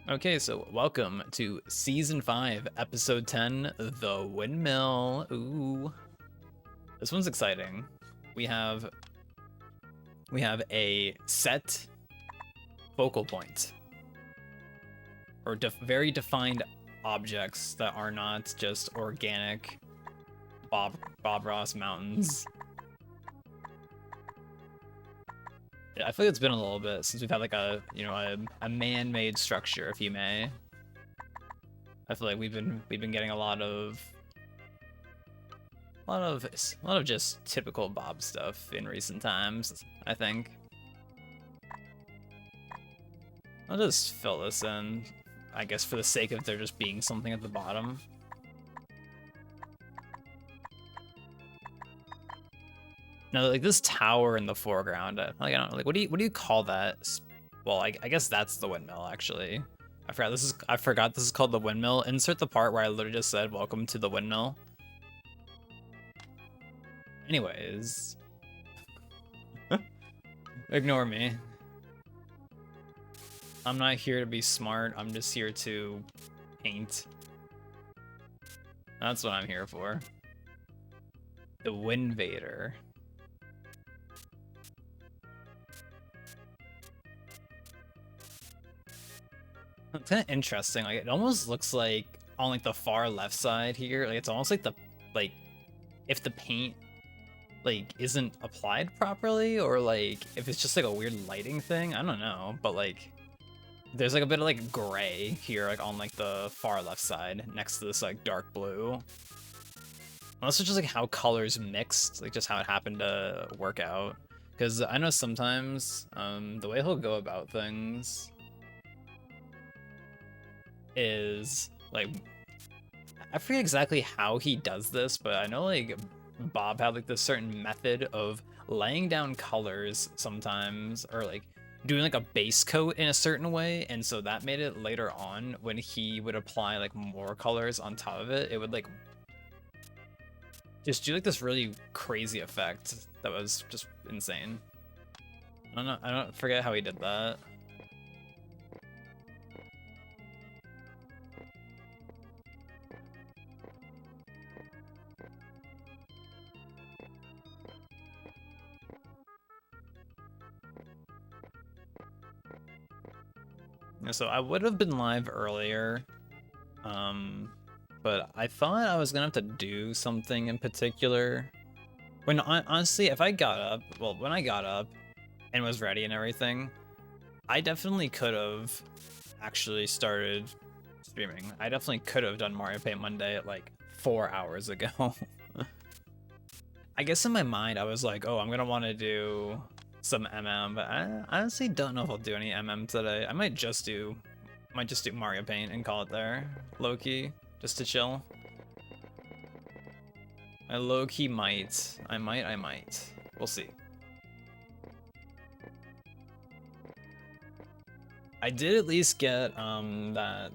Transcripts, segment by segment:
Okay, so welcome to season 5, episode 10, The Windmill. Ooh, this one's exciting. We have a set focal point, or very defined objects that are not just organic Bob Ross mountains. Yeah, I feel like it's been a little bit since we've had like a man-made structure, if you may. I feel like we've been getting a lot of just typical Bob stuff in recent times, I think. I'll just fill this in, I guess, for the sake of there just being something at the bottom. Now, like this tower in the foreground, like I don't know, like what do you call that? Well, I guess that's the windmill actually. I forgot this is called the windmill. Insert the part where I literally just said welcome to the windmill. Anyways, ignore me. I'm not here to be smart. I'm just here to paint. That's what I'm here for. The Windvader. It's kind of interesting. Like it almost looks like on like the far left side here, like it's almost like if the paint like isn't applied properly, or like if it's just like a weird lighting thing. I don't know, but like there's like a bit of like gray here, like on like the far left side next to this like dark blue. Unless it's just like how colors mixed, like just how it happened to work out. Because I know sometimes the way he'll go about things is like, I forget exactly how he does this, but I know like Bob had like this certain method of laying down colors sometimes, or like doing like a base coat in a certain way, and so that made it later on when he would apply like more colors on top of it, it would like just do like this really crazy effect that was just insane. I don't forget how he did that. So I would have been live earlier, but I thought I was gonna have to do something in particular. Honestly, if I got up, well, when I got up and was ready and everything, I definitely could have actually started streaming. I definitely could have done Mario Paint Monday at like 4 hours ago. I guess in my mind, I was like, oh, I'm gonna want to do some MM, but I honestly don't know if I'll do any MM today. I might just do Mario Paint and call it there, low-key, just to chill. I low-key might. I might. We'll see. I did at least get I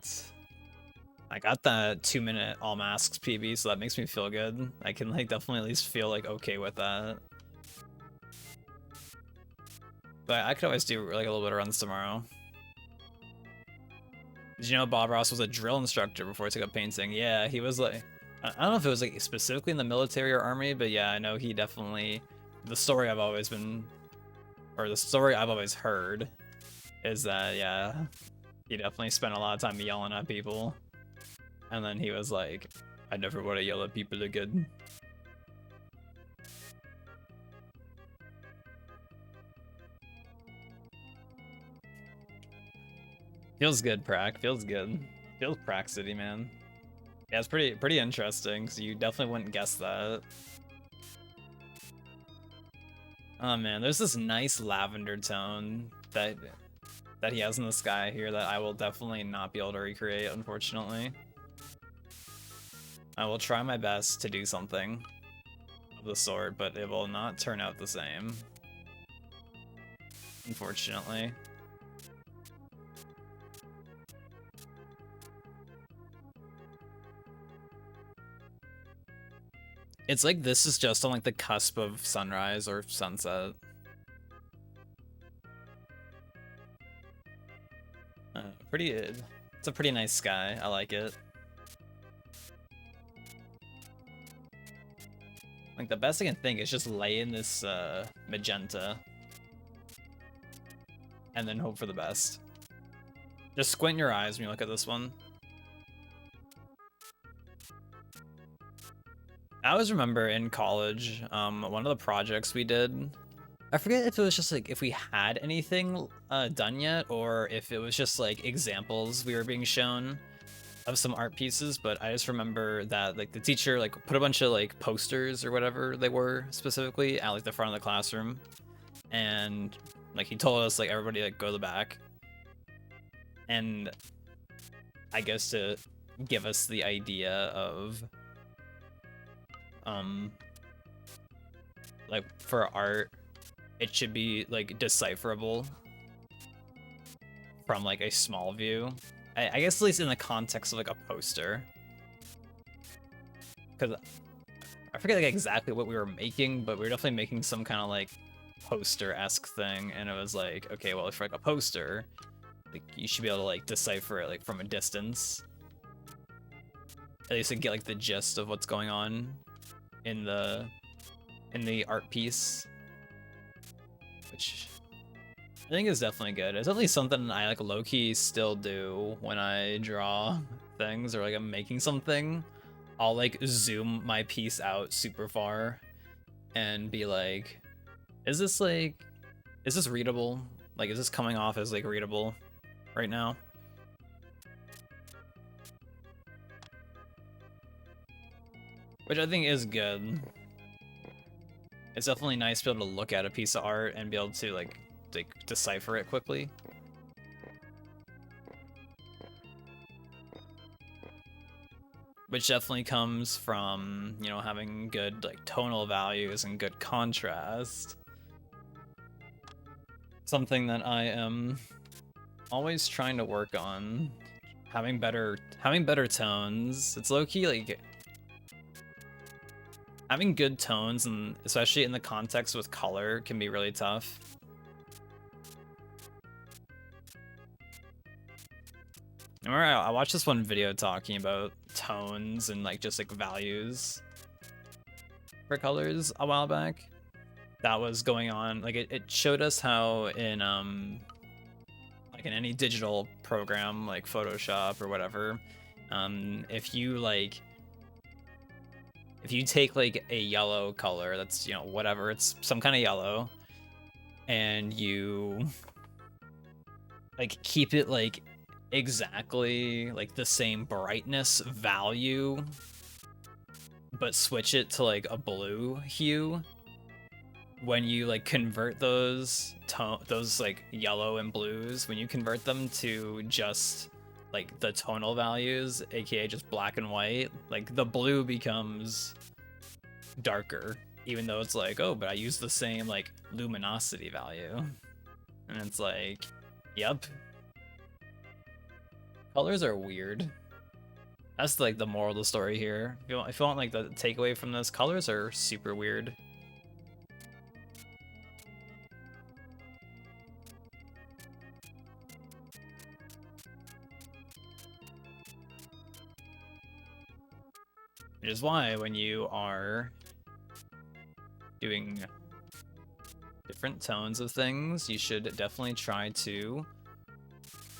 got that 2-minute all masks PB, so that makes me feel good. I can like definitely at least feel like okay with that. But I could always do like a little bit of runs tomorrow. Did you know Bob Ross was a drill instructor before he took up painting? Yeah, he was like, I don't know if it was like specifically in the military or army, but yeah, I know he definitely, the story I've always heard is that, yeah, he definitely spent a lot of time yelling at people. And then he was like, I never want to yell at people again. Feels good, Prac. Feels good. Feels Prac City, man. Yeah, it's pretty interesting, so you definitely wouldn't guess that. Oh man, there's this nice lavender tone that he has in the sky here that I will definitely not be able to recreate, unfortunately. I will try my best to do something of the sort, but it will not turn out the same, unfortunately. It's like this is just on like the cusp of sunrise or sunset. Pretty It's a pretty nice sky. I like it. Like, the best I can think is just lay in this magenta and then hope for the best. Just squint your eyes when you look at this one. I always remember in college, one of the projects we did, I forget if it was just like if we had anything done yet, or if it was just like examples we were being shown of some art pieces, but I just remember that like the teacher like put a bunch of like posters or whatever they were specifically at like the front of the classroom, and like he told us like everybody like go to the back, and I guess to give us the idea of like for art it should be like decipherable from like a small view. I guess at least in the context of like a poster, because I forget like exactly what we were making, but we were definitely making some kind of like poster-esque thing, and it was like, okay, well, for like a poster, like you should be able to like decipher it like from a distance, at least to get like the gist of what's going on in the art piece, which I think is definitely good. It's definitely something I like low-key still do when I draw things or like I'm making something. I'll like zoom my piece out super far and be like, is this readable? Like, is this coming off as like readable right now? Which I think is good. It's definitely nice to be able to look at a piece of art and be able to like decipher it quickly. Which definitely comes from, you know, having good like tonal values and good contrast. Something that I am always trying to work on. Having better tones. It's low-key like having good tones, and especially in the context with color, can be really tough. Remember, I watched this one video talking about tones and like just like values for colors a while back. That was going on, like it showed us how in like in any digital program like Photoshop or whatever, if you take like a yellow color that's, you know, whatever, it's some kind of yellow, and you like keep it like exactly like the same brightness value, but switch it to like a blue hue, when you like convert those like yellow and blues, when you convert them to just like the tonal values, aka just black and white, like the blue becomes darker, even though it's like, oh, but I use the same like luminosity value. And it's like, yep, colors are weird. That's like the moral of the story here. If you want like the takeaway from this, colors are super weird. Which is why when you are doing different tones of things, you should definitely try to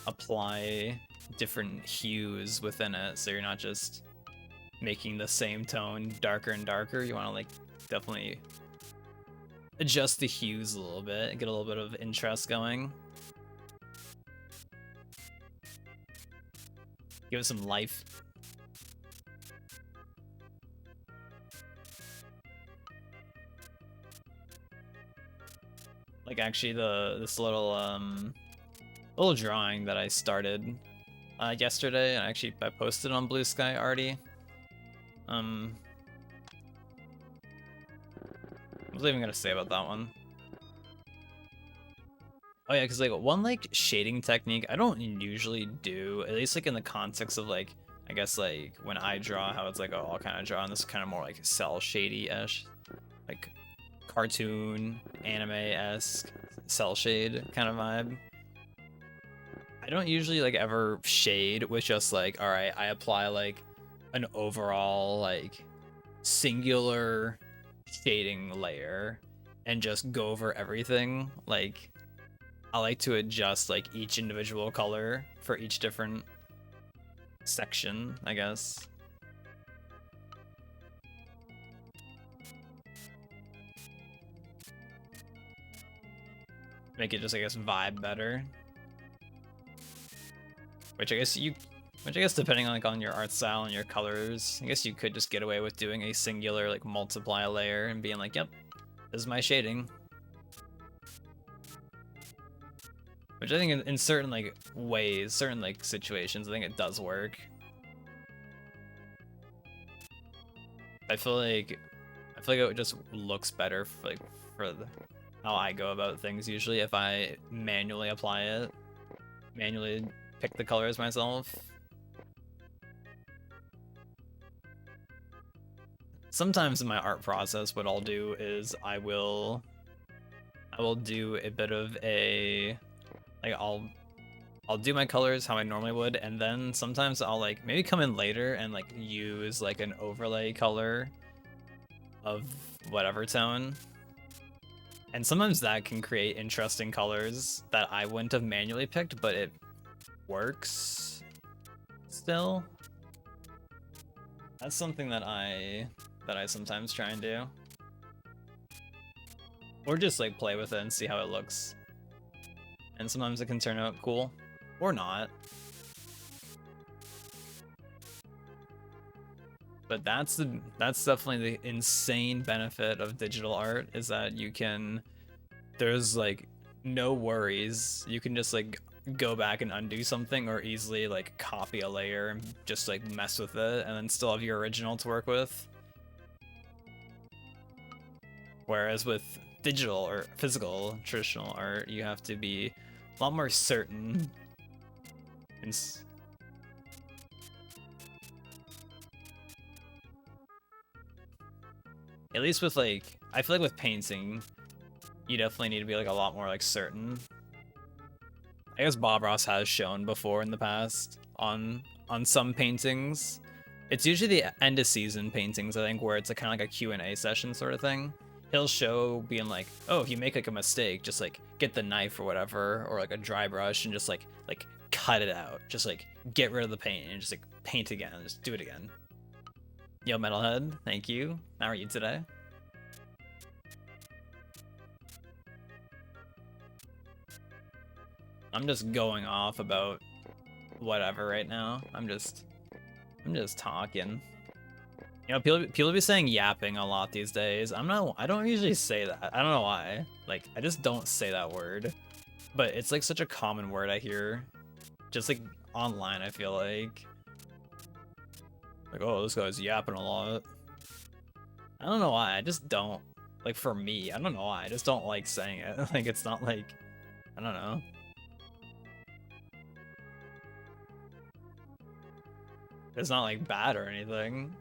apply different hues within it, so you're not just making the same tone darker and darker. You want to like definitely adjust the hues a little bit and get a little bit of interest going. Give it some life. Like actually this little drawing that I started yesterday, and I posted on Blue Sky already. What was I even gonna say about that one? Oh yeah, because like one like shading technique I don't usually do, at least like in the context of like, I guess like when I draw, how it's like, oh, I'll kind of draw on this kind of more like cell shady-ish, like cartoon, anime-esque, cell shade kind of vibe. I don't usually like ever shade with just like, all right, I apply like an overall like singular shading layer and just go over everything. Like I like to adjust like each individual color for each different section, I guess. Make it just, I guess, vibe better. Which I guess depending on like on your art style and your colors, I guess you could just get away with doing a singular like multiply layer and being like, yep, this is my shading. Which I think in certain like ways, certain like situations, I think it does work. I feel like it just looks better for, like for how I go about things usually if I manually apply it, manually pick the colors myself. Sometimes in my art process, what I'll do is I will do a bit of a like I'll do my colors how I normally would, and then sometimes I'll like maybe come in later and like use like an overlay color of whatever tone. And sometimes that can create interesting colors that I wouldn't have manually picked, but it works still. That's something that I sometimes try and do. Or just like play with it and see how it looks. And sometimes it can turn out cool. Or not. But that's definitely the insane benefit of digital art, is that you can, there's like no worries. You can just like go back and undo something, or easily like copy a layer and just like mess with it and then still have your original to work with. Whereas with digital or physical traditional art, you have to be a lot more certain. At least with like, I feel like with painting, you definitely need to be like a lot more like certain. I guess Bob Ross has shown before in the past on some paintings. It's usually the end of season paintings, I think, where it's a kind of like a Q&A session sort of thing. He'll show being like, oh, if you make like a mistake, just like get the knife or whatever, or like a dry brush and just like cut it out. Just like get rid of the paint and just like paint again. Just do it again. Yo, Metalhead, thank you. How are you today? I'm just going off about whatever right now. I'm just talking. You know, people be saying yapping a lot these days. I don't usually say that. I don't know why. Like, I just don't say that word. But it's like such a common word I hear. Just like online, I feel like. Like, oh, this guy's yapping a lot. I don't know why. I just don't. Like, for me, I don't know why. I just don't like saying it. Like, it's not like, I don't know. It's not like bad or anything.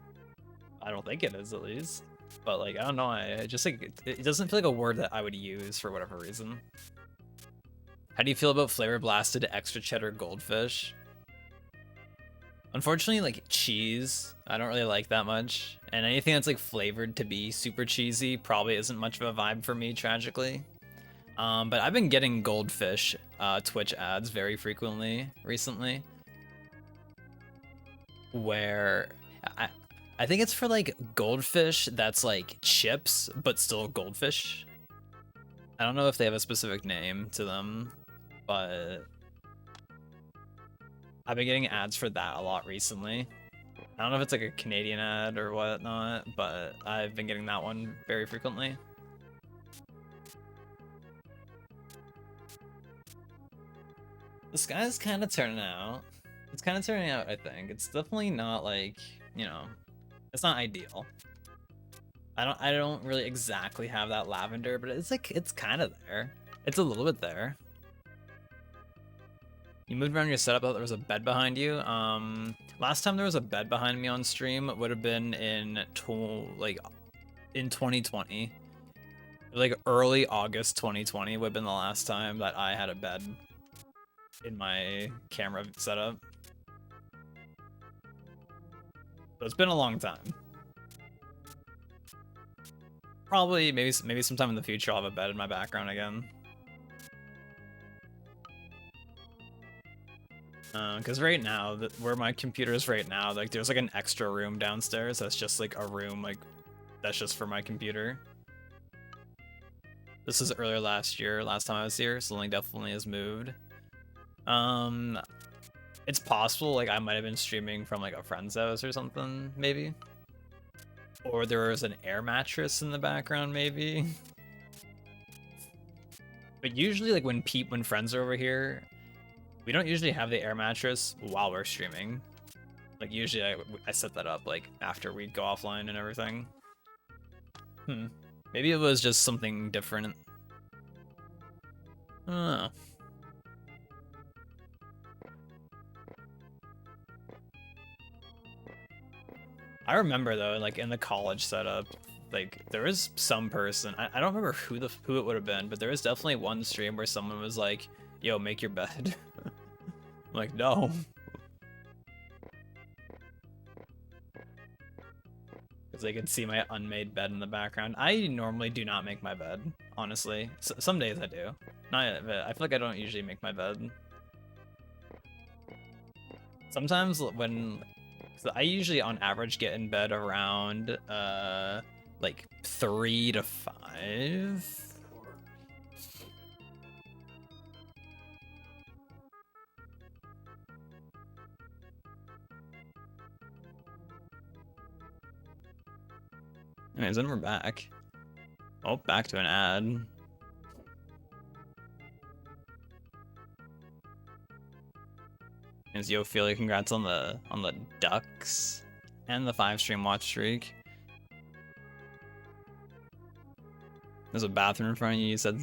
I don't think it is, at least. But like, I don't know, I just like, it doesn't feel like a word that I would use for whatever reason. How do you feel about flavor blasted extra cheddar goldfish? Unfortunately, like cheese, I don't really like that much. And anything that's like flavored to be super cheesy probably isn't much of a vibe for me, tragically. But I've been getting goldfish Twitch ads very frequently recently. Where I think it's for like goldfish that's like chips, but still goldfish. I don't know if they have a specific name to them, but I've been getting ads for that a lot recently. I don't know if it's like a Canadian ad or whatnot, but I've been getting that one very frequently. The sky's kind of turning out. It's kind of turning out, I think. It's definitely not like, you know, it's not ideal. I don't really exactly have that lavender, but it's like, it's kind of there. It's a little bit there. You moved around your setup, I thought there was a bed behind you. Last time there was a bed behind me on stream would have been in 2020. Like early August 2020 would have been the last time that I had a bed. in my camera setup. So it's been a long time. Probably, maybe sometime in the future I'll have a bed in my background again. Because right now, where my computer is right now, like there's like an extra room downstairs that's just like a room like that's just for my computer. This is earlier last year, last time I was here, something definitely has moved. It's possible like I might have been streaming from like a friend's house or something, maybe. Or there was an air mattress in the background, maybe. But usually like when friends are over here, we don't usually have the air mattress while we're streaming. Like usually I set that up like after we go offline and everything. Maybe it was just something different. I don't know. I remember though, like in the college setup, like there was some person, I don't remember who it would have been, but there was definitely one stream where someone was like, yo, make your bed. I'm like, no. Because they could see my unmade bed in the background. I normally do not make my bed, honestly. Some days I do. I feel like I don't usually make my bed. Sometimes when... So I usually, on average, get in bed around, like 3 to 5. Anyways, then we're back. Oh, back to an ad. As Yo Ophelia, congrats on the ducks and the 5-stream watch streak. There's a bathroom in front of you. You said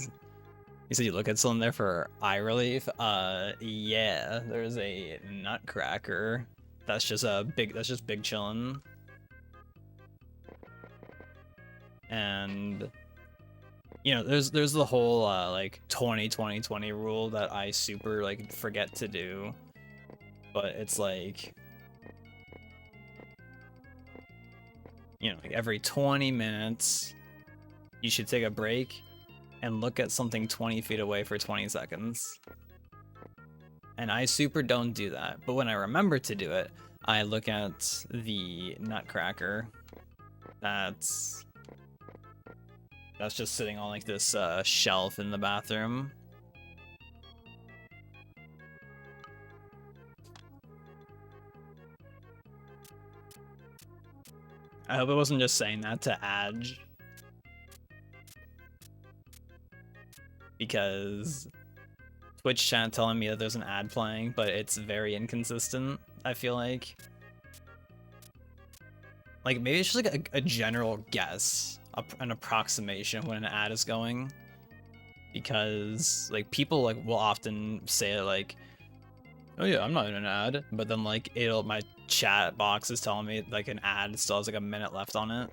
you look at someone there for eye relief. Yeah, there's a nutcracker. That's just big chillin'. And you know, there's the whole like 20-20-20 rule that I super like forget to do. But it's like, you know, like every 20 minutes, you should take a break and look at something 20 feet away for 20 seconds. And I super don't do that. But when I remember to do it, I look at the nutcracker that's just sitting on like this shelf in the bathroom. I hope it wasn't just saying that to Adge. Because Twitch chat telling me that there's an ad playing, but it's very inconsistent, I feel like. Like, maybe it's just like a general guess, an approximation when an ad is going. Because, like, people like will often say like, oh yeah, I'm not in an ad, but then like my chat box is telling me like an ad still has like a minute left on it.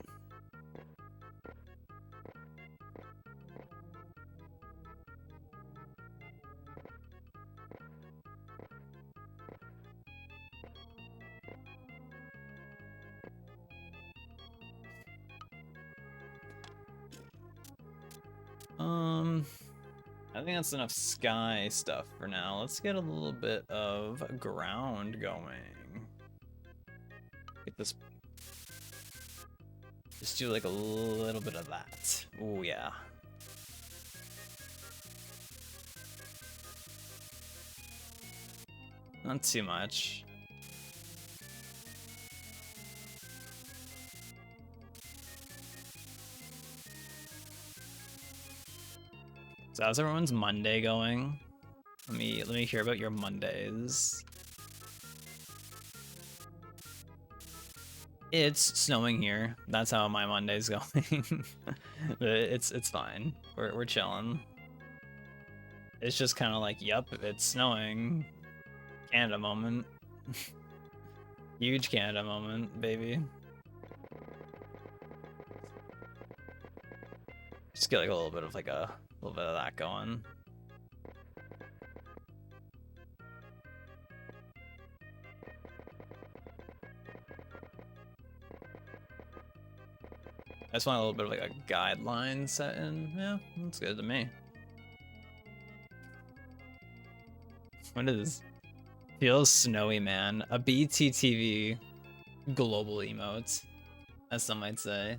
I think that's enough sky stuff for now. Let's get a little bit of ground going. Get this. Just do like a little bit of that. Oh yeah. Not too much. So how's everyone's Monday going? Let me hear about your Mondays. It's snowing here. That's how my Monday's going. It's fine. We're chilling. It's just kind of like, yep, it's snowing. Canada moment. Huge Canada moment, baby. Just get like a little bit of that going. I just want a little bit of like a guideline set in. Yeah, that's good to me. What is feels snowy, man? A BTTV global emote, as some might say.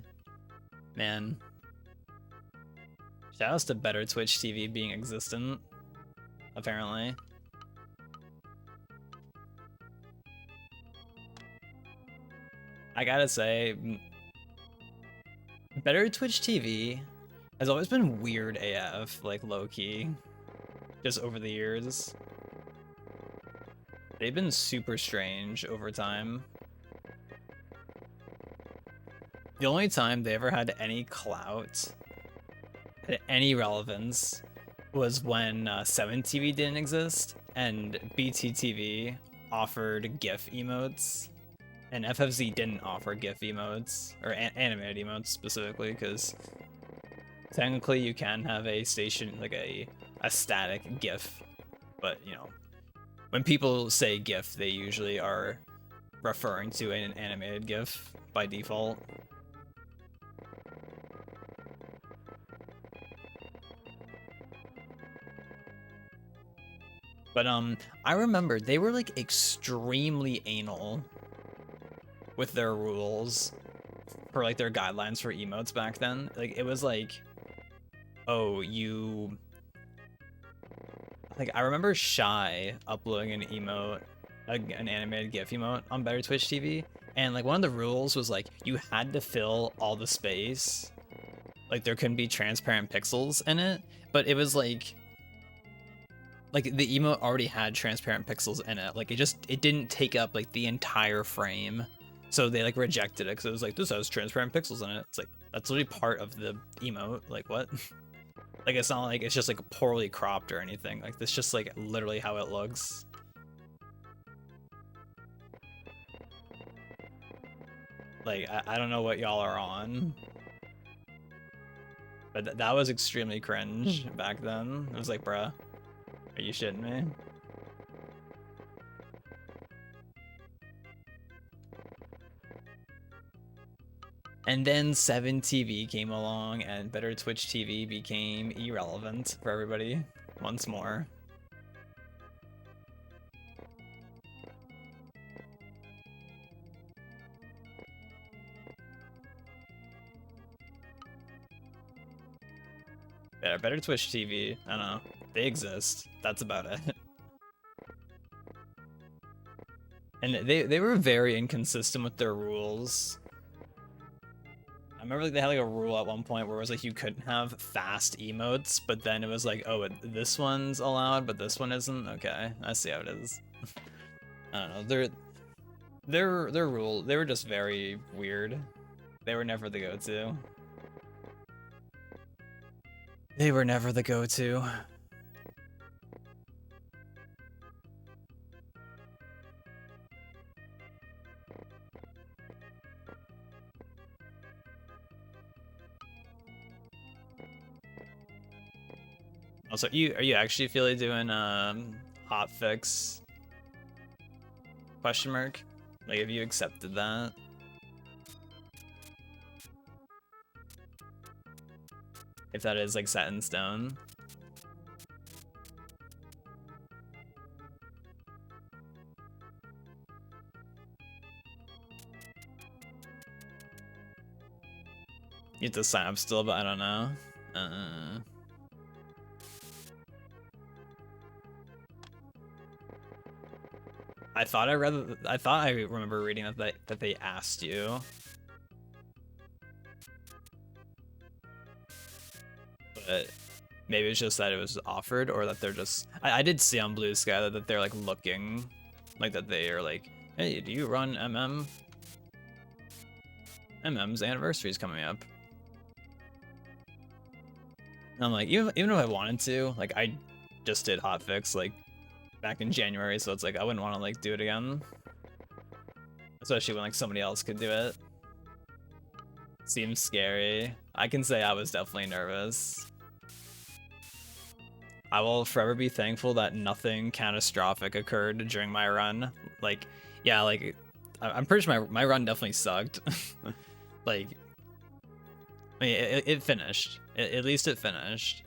Man. Shoutouts to better Twitch TV being existent, apparently. I gotta say, better Twitch TV has always been weird AF, like low-key, just over the years. They've been super strange over time. The only time they ever had any clout, had any relevance, was when 7TV didn't exist and BTTV offered GIF emotes, and FFZ didn't offer GIF emotes, or animated emotes specifically, because technically you can have a station, like a static GIF, but you know, when people say GIF, they usually are referring to an animated GIF by default. But I remember they were like extremely anal with their rules for like their guidelines for emotes back then. Like it was like, oh, you like I remember Shy uploading an emote, an animated GIF emote on Better Twitch TV, and like one of the rules was like you had to fill all the space. Like there couldn't be transparent pixels in it, but it was like the emote already had transparent pixels in it. Like it didn't take up like the entire frame. So they like rejected it because it was like, this has transparent pixels in it. It's like, that's literally part of the emote. Like what? Like it's not like it's just like poorly cropped or anything. Like that's just like literally how it looks. Like I don't know what y'all are on. But that was extremely cringe back then. It was like, bruh. Are you shitting me? And then 7TV came along and Better Twitch TV became irrelevant for everybody once more. Yeah, Better Twitch TV, I don't know. They exist. That's about it. And they were very inconsistent with their rules. I remember like they had like a rule at one point where it was like you couldn't have fast emotes, but then it was like, oh, this one's allowed, but this one isn't. Okay, I see how it is. I don't know. Their rule, they were just very weird. They were never the go-to. They were never the go-to. Also, are you actually feeling doing hotfix? Question mark? Like, have you accepted that? If that is like set in stone. You have to sign up still, but I don't know. I thought I remember reading that they asked you. But maybe it's just that it was offered, or that they're just I did see on Blue Sky that they're like looking, like that they are like, hey, do you run MM? MM's anniversary is coming up. And I'm like, even if I wanted to, like I just did hotfix like back in January, so it's like I wouldn't want to like do it again. Especially when like somebody else could do it. Seems scary. I can say I was definitely nervous. I will forever be thankful that nothing catastrophic occurred during my run. Like, yeah, like I'm pretty sure my run definitely sucked. Like, I mean, it finished. At least it finished.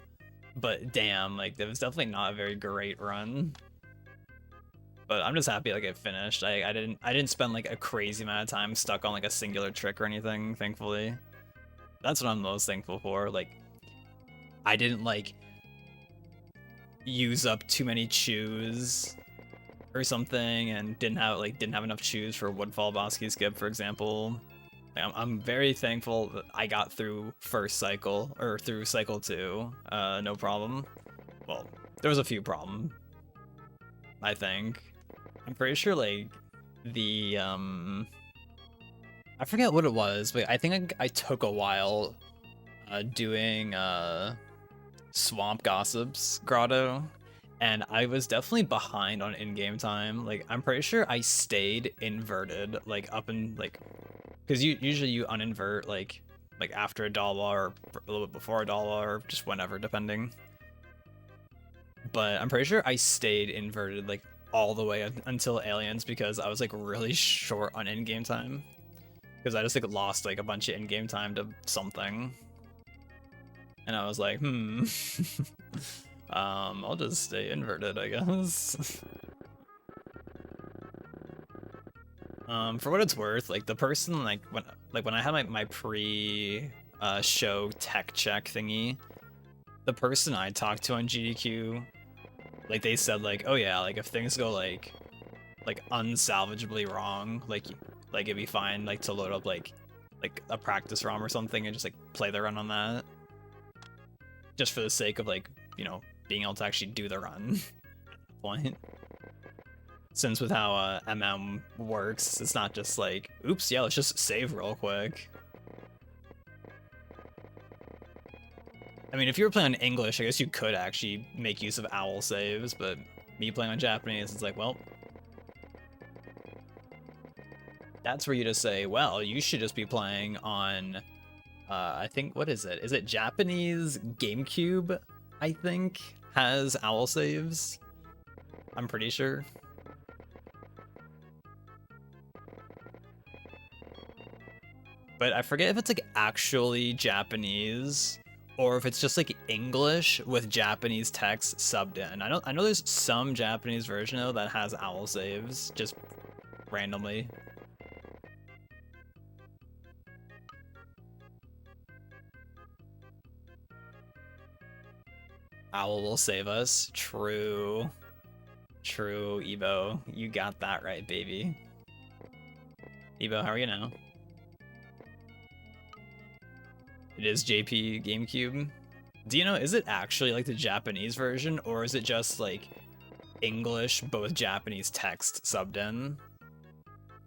But damn, like, it was definitely not a very great run. But I'm just happy like it finished. I didn't spend like a crazy amount of time stuck on like a singular trick or anything, thankfully. That's what I'm most thankful for. Like, I didn't like use up too many chews or something and didn't have enough chews for Woodfall Bosky skip, for example. Like, I'm very thankful that I got through first cycle or through cycle 2, no problem. Well, there was a few problems, I think. I'm pretty sure like the I forget what it was, but I think I took a while doing Swamp Gossips Grotto, and I was definitely behind on in-game time. Like, I'm pretty sure I stayed inverted, like up in like, because usually you uninvert like after a Dalwa or a little bit before a Dalwa or just whenever, depending. But I'm pretty sure I stayed inverted like all the way until Aliens because I was like really short on in-game time. Because I just like lost like a bunch of in-game time to something. And I was like, I'll just stay inverted, I guess. For what it's worth, like the person when I had my pre show tech check thingy, the person I talked to on GDQ, like they said like, oh yeah, like if things go like unsalvageably wrong, like it'd be fine like to load up like a practice ROM or something and just like play the run on that. Just for the sake of like, you know, being able to actually do the run at that point. Since with how MM works, it's not just like, oops, yeah, let's just save real quick. I mean, if you were playing on English, I guess you could actually make use of owl saves, but me playing on Japanese, it's like, well, that's where you just say, well, you should just be playing on, I think, what is it? Is it Japanese GameCube, I think, has owl saves? I'm pretty sure. But I forget if it's like actually Japanese or if it's just like English with Japanese text subbed in. I know there's some Japanese version though that has owl saves just randomly. Owl will save us. True. True, Ebo. You got that right, baby. Ebo, how are you now? It is JP GameCube. Do you know, is it actually like the Japanese version, or is it just like English but with Japanese text subbed in?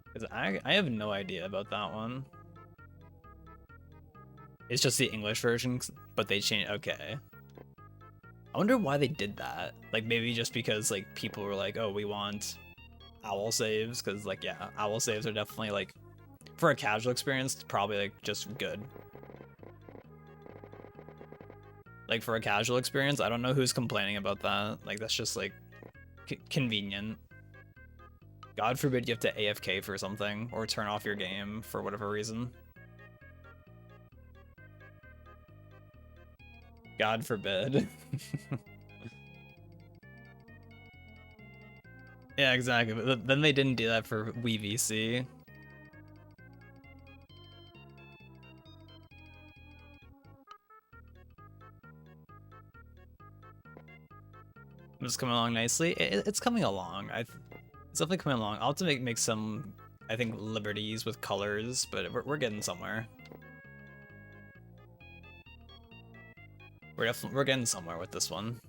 Because I have no idea about that one. It's just the English version, but they changed. Okay. I wonder why they did that. Like maybe just because like people were like, oh, we want owl saves, because like yeah, owl saves are definitely like for a casual experience probably like just good. Like for a casual experience, I don't know who's complaining about that. Like that's just like convenient. God forbid you have to AFK for something or turn off your game for whatever reason. God forbid. Yeah, exactly. But then they didn't do that for Wii VC. It's coming along nicely. It's coming along. It's definitely coming along. I'll have to make some, I think, liberties with colors, but we're getting somewhere. We're getting somewhere with this one.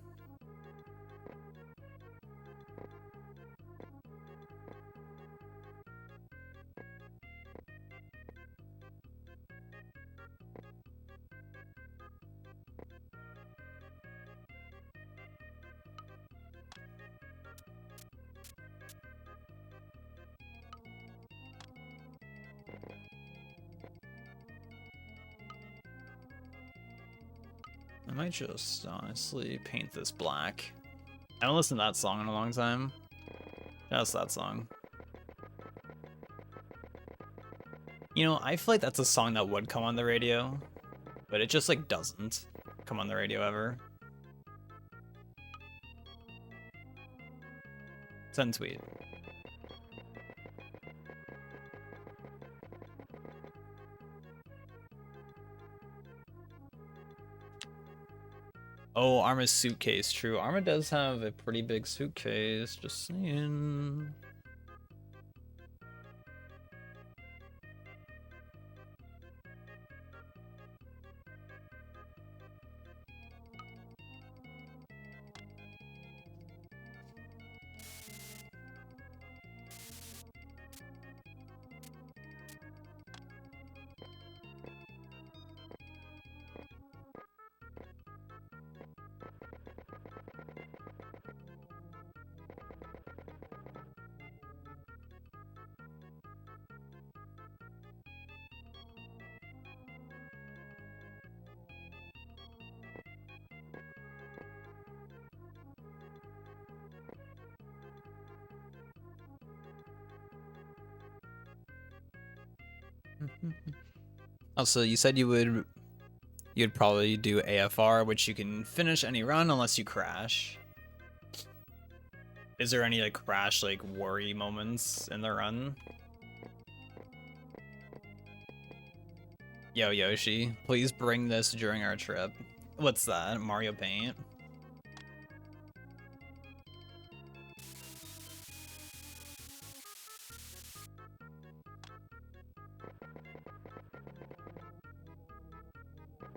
I might just honestly paint this black. I haven't listened to that song in a long time. Just that song. You know, I feel like that's a song that would come on the radio. but it just like doesn't come on the radio ever. Send tweet. Oh, Arma's suitcase. True. Arma does have a pretty big suitcase. Just saying. Also, you said you'd probably do AFR, which you can finish any run unless you crash. Is there any like crash like worry moments in the run? Yo, Yoshi, please bring this during our trip. What's that? Mario Paint?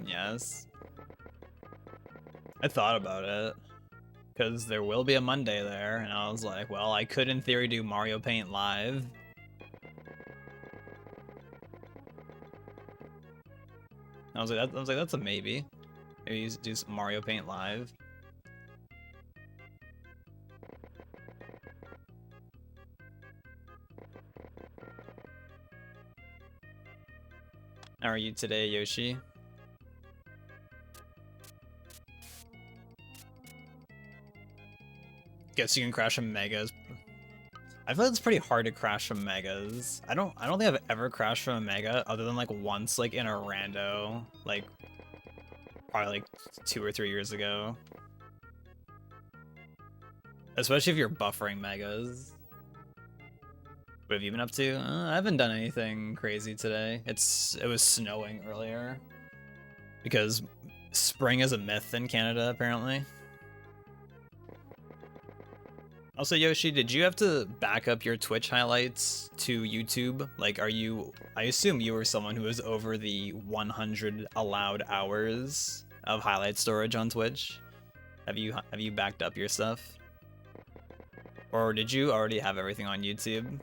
Yes. I thought about it. Because there will be a Monday there, and I was like, well, I could in theory do Mario Paint live. I was like, that's a maybe. Maybe you do some Mario Paint live. How are you today, Yoshi? Guess you can crash from Megas. I feel like it's pretty hard to crash from Megas. I don't think I've ever crashed from a Mega other than like once, like in a rando, like probably like 2 or 3 years ago. Especially if you're buffering Megas. What have you been up to? I haven't done anything crazy today. It was snowing earlier because spring is a myth in Canada apparently. Also, Yoshi, did you have to back up your Twitch highlights to YouTube? Like, I assume you were someone who was over the 100 allowed hours of highlight storage on Twitch. Have you backed up your stuff? Or did you already have everything on YouTube?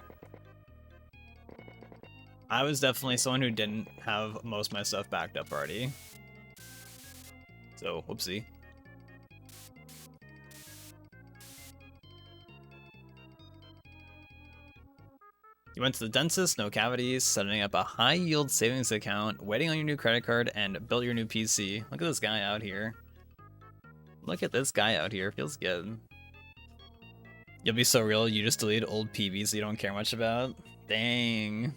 I was definitely someone who didn't have most of my stuff backed up already. So, whoopsie. You went to the dentist, no cavities, setting up a high-yield savings account, waiting on your new credit card, and built your new PC. Look at this guy out here. Look at this guy out here. Feels good. You'll be so real, you just deleted old PBs you don't care much about? Dang.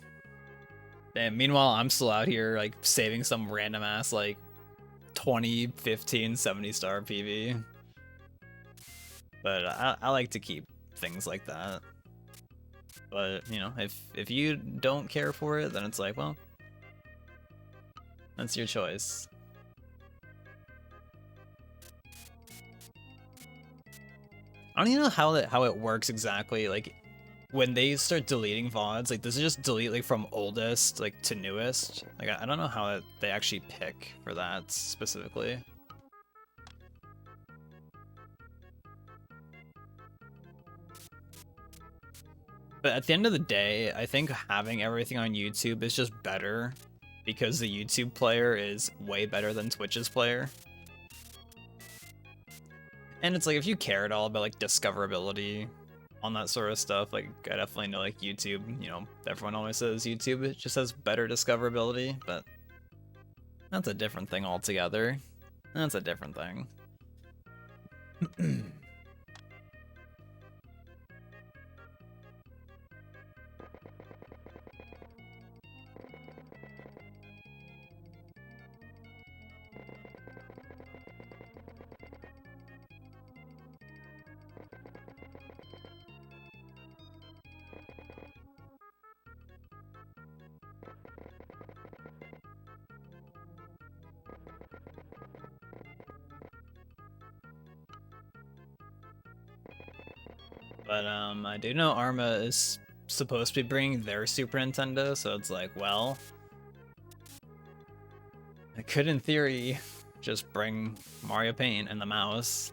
Damn, meanwhile, I'm still out here, like, saving some random-ass, like, 2015 70-star PB. But I like to keep things like that. But, you know, if you don't care for it, then it's like, well, that's your choice. I don't even know how it works exactly. Like, when they start deleting VODs, like, does it just delete, like, from oldest, like, to newest? Like, I don't know how they actually pick for that specifically. But at the end of the day, I think having everything on YouTube is just better because the YouTube player is way better than Twitch's player. And it's like, if you care at all about like discoverability on that sort of stuff, like I definitely know like YouTube, you know, everyone always says YouTube, it just has better discoverability, but that's a different thing altogether. That's a different thing. But I do know Arma is supposed to be bringing their Super Nintendo, so it's like, well, I could, in theory, just bring Mario Paint and the mouse.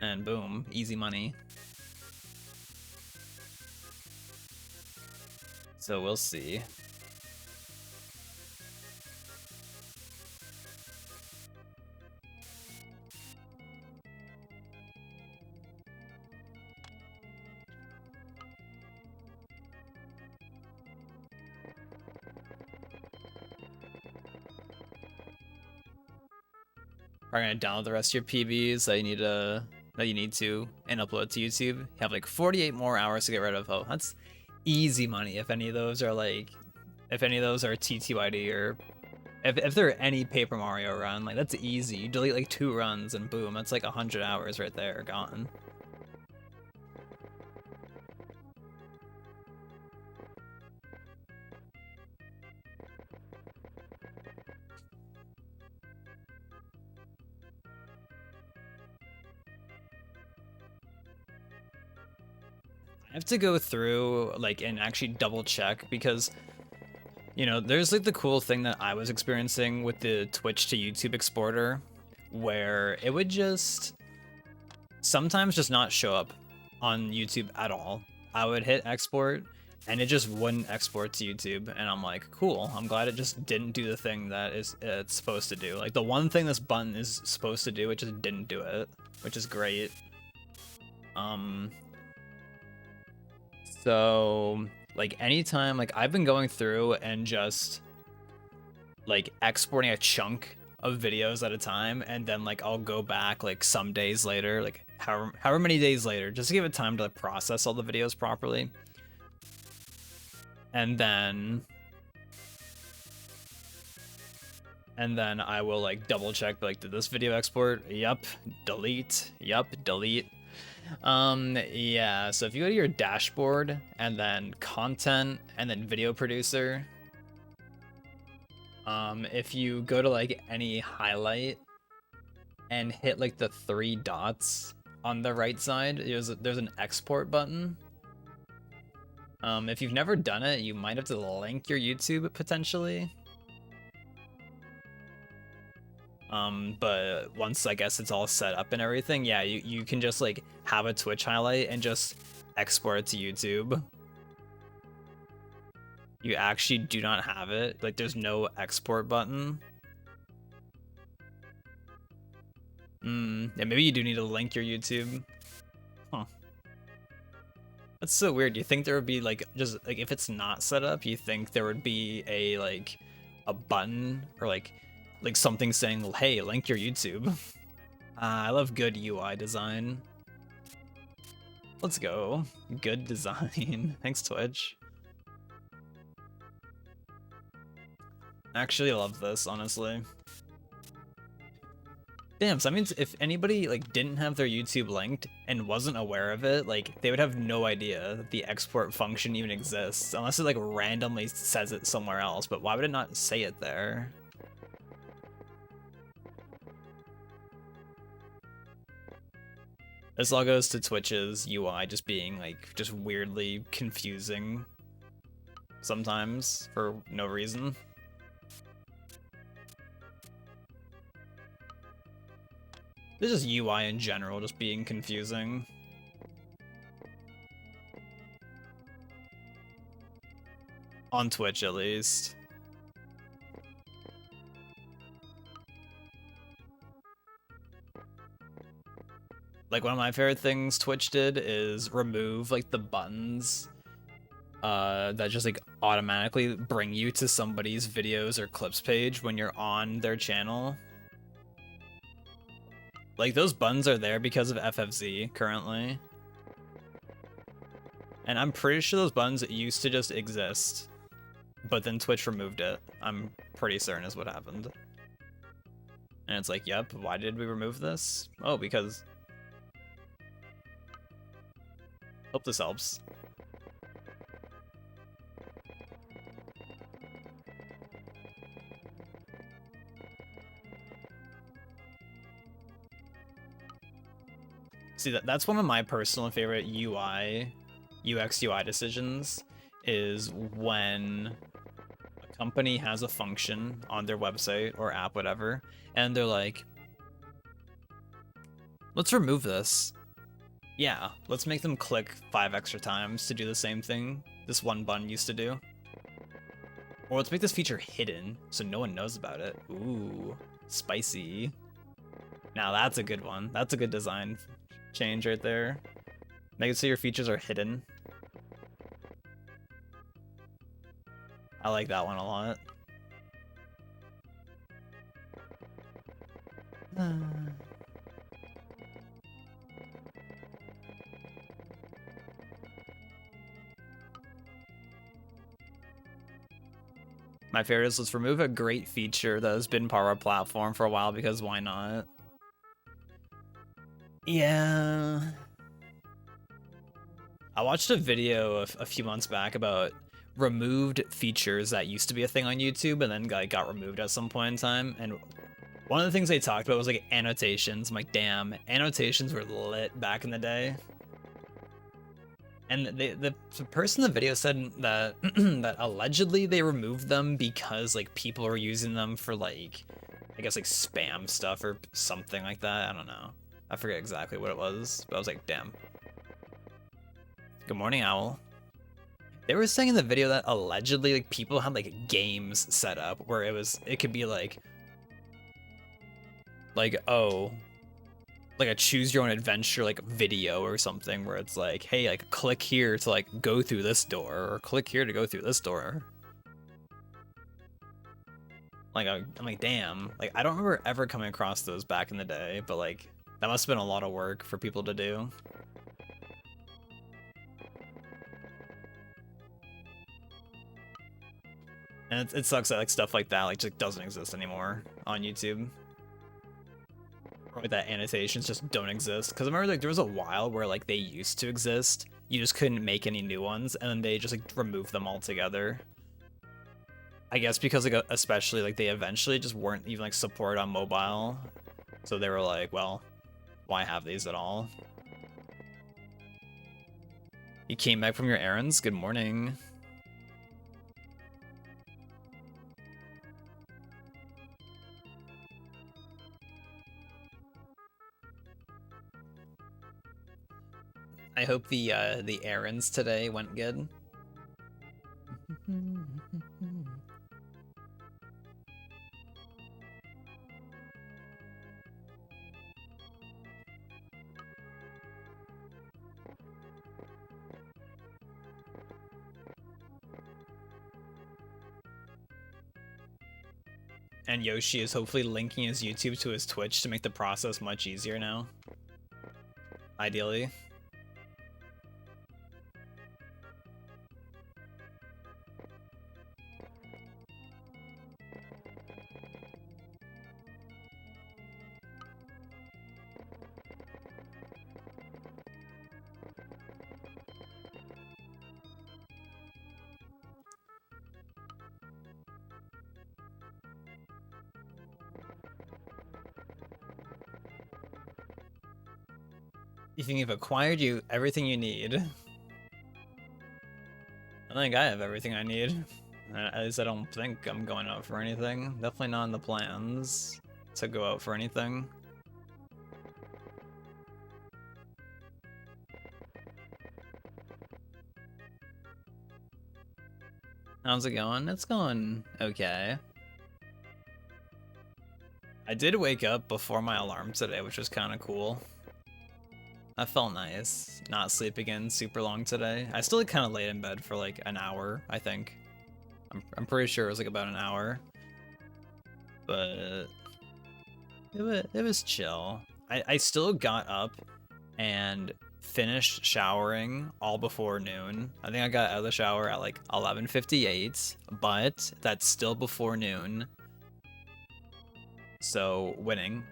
And boom, easy money. So we'll see. Are gonna download the rest of your PBs that you need to and upload to YouTube. You have like 48 more hours to get rid of. Oh, that's easy money. If any of those are TTYD, or if there are any Paper Mario run, like that's easy. You delete like 2 runs and boom, that's like 100 hours right there gone. I have to go through like and actually double check, because there's like the cool thing that I was experiencing with the Twitch to YouTube exporter, where it would just sometimes just not show up on YouTube at all. I would hit export and it just wouldn't export to YouTube, and I'm like, cool, I'm glad it just didn't do the thing that it's supposed to do. Like the one thing this button is supposed to do, it just didn't do it, which is great. So like anytime, like I've been going through and just like exporting a chunk of videos at a time, and then like I'll go back like some days later, like however many days later, just to give it time to process all the videos properly. And then I will like double check, like, did this video export? Yep. Delete. Yep. Delete. Yeah, so if you go to your dashboard and then content and then video producer, if you go to like any highlight and hit like the 3 dots on the right side, there's an export button. If you've never done it, you might have to link your YouTube potentially. But once I guess it's all set up and everything, yeah, you can just like have a Twitch highlight and just export it to YouTube. You actually do not have it. Like there's no export button. Yeah, maybe you do need to link your YouTube. Huh. That's so weird. You think there would be like, just like, if it's not set up, you think there would be a like a button or like something saying, hey, link your YouTube. I love good UI design. Let's go. Good design. Thanks, Twitch. I actually love this, honestly. Damn, so that means if anybody like didn't have their YouTube linked and wasn't aware of it, like they would have no idea that the export function even exists, unless it like randomly says it somewhere else. But why would it not say it there? This all goes to Twitch's UI just being like just weirdly confusing sometimes for no reason. This is UI in general just being confusing. On Twitch, at least. Like, one of my favorite things Twitch did is remove, like, the buttons that just, like, automatically bring you to somebody's videos or clips page when you're on their channel. Like, those buttons are there because of FFZ currently. And I'm pretty sure those buttons used to just exist, but then Twitch removed it. I'm pretty certain is what happened. And it's like, yep, why did we remove this? Oh, because... Hope this helps. See, that's one of my personal favorite UX UI decisions, is when a company has a function on their website or app, whatever, and they're like, let's remove this. Yeah, let's make them click 5 extra times to do the same thing this one button used to do. Or let's make this feature hidden so no one knows about it. Ooh, spicy. Now that's a good one. That's a good design change right there. Make it so your features are hidden. I like that one a lot. My favorite is, let's remove a great feature that has been part of our platform for a while, because why not? Yeah. I watched a video a few months back about removed features that used to be a thing on YouTube and then got removed at some point in time. And one of the things they talked about was like annotations. I'm like, damn, annotations were lit back in the day. And the person in the video said that that allegedly they removed them because like people were using them for like, I guess like spam stuff or something like that. I don't know. I forget exactly what it was, but I was like, damn. Good morning, Owl. They were saying in the video that allegedly like people had like games set up where it could be like oh, like a choose your own adventure like video or something where it's like, hey, like click here to like go through this door, or click here to go through this door. Like I'm like, damn, like I don't remember ever coming across those back in the day, but like that must have been a lot of work for people to do. And it sucks that like stuff like that like just doesn't exist anymore on YouTube. Or like that annotations just don't exist. Because I remember like there was a while where like they used to exist. You just couldn't make any new ones, and then they just like removed them altogether. I guess because like especially like they eventually just weren't even like supported on mobile. So they were like, well, why have these at all? You came back from your errands? Good morning. I hope the errands today went good. And Yoshi is hopefully linking his YouTube to his Twitch to make the process much easier now. Ideally. You think you've acquired everything you need? I think I have everything I need. At least I don't think I'm going out for anything. Definitely not in the plans to go out for anything. How's it going? It's going okay. I did wake up before my alarm today, which was kind of cool. That felt nice. Not sleeping in super long today. I still kind of laid in bed for like an hour, I think. I'm pretty sure it was like about an hour. But it was chill. I still got up and finished showering all before noon. I think I got out of the shower at like 11:58, but that's still before noon. So, winning.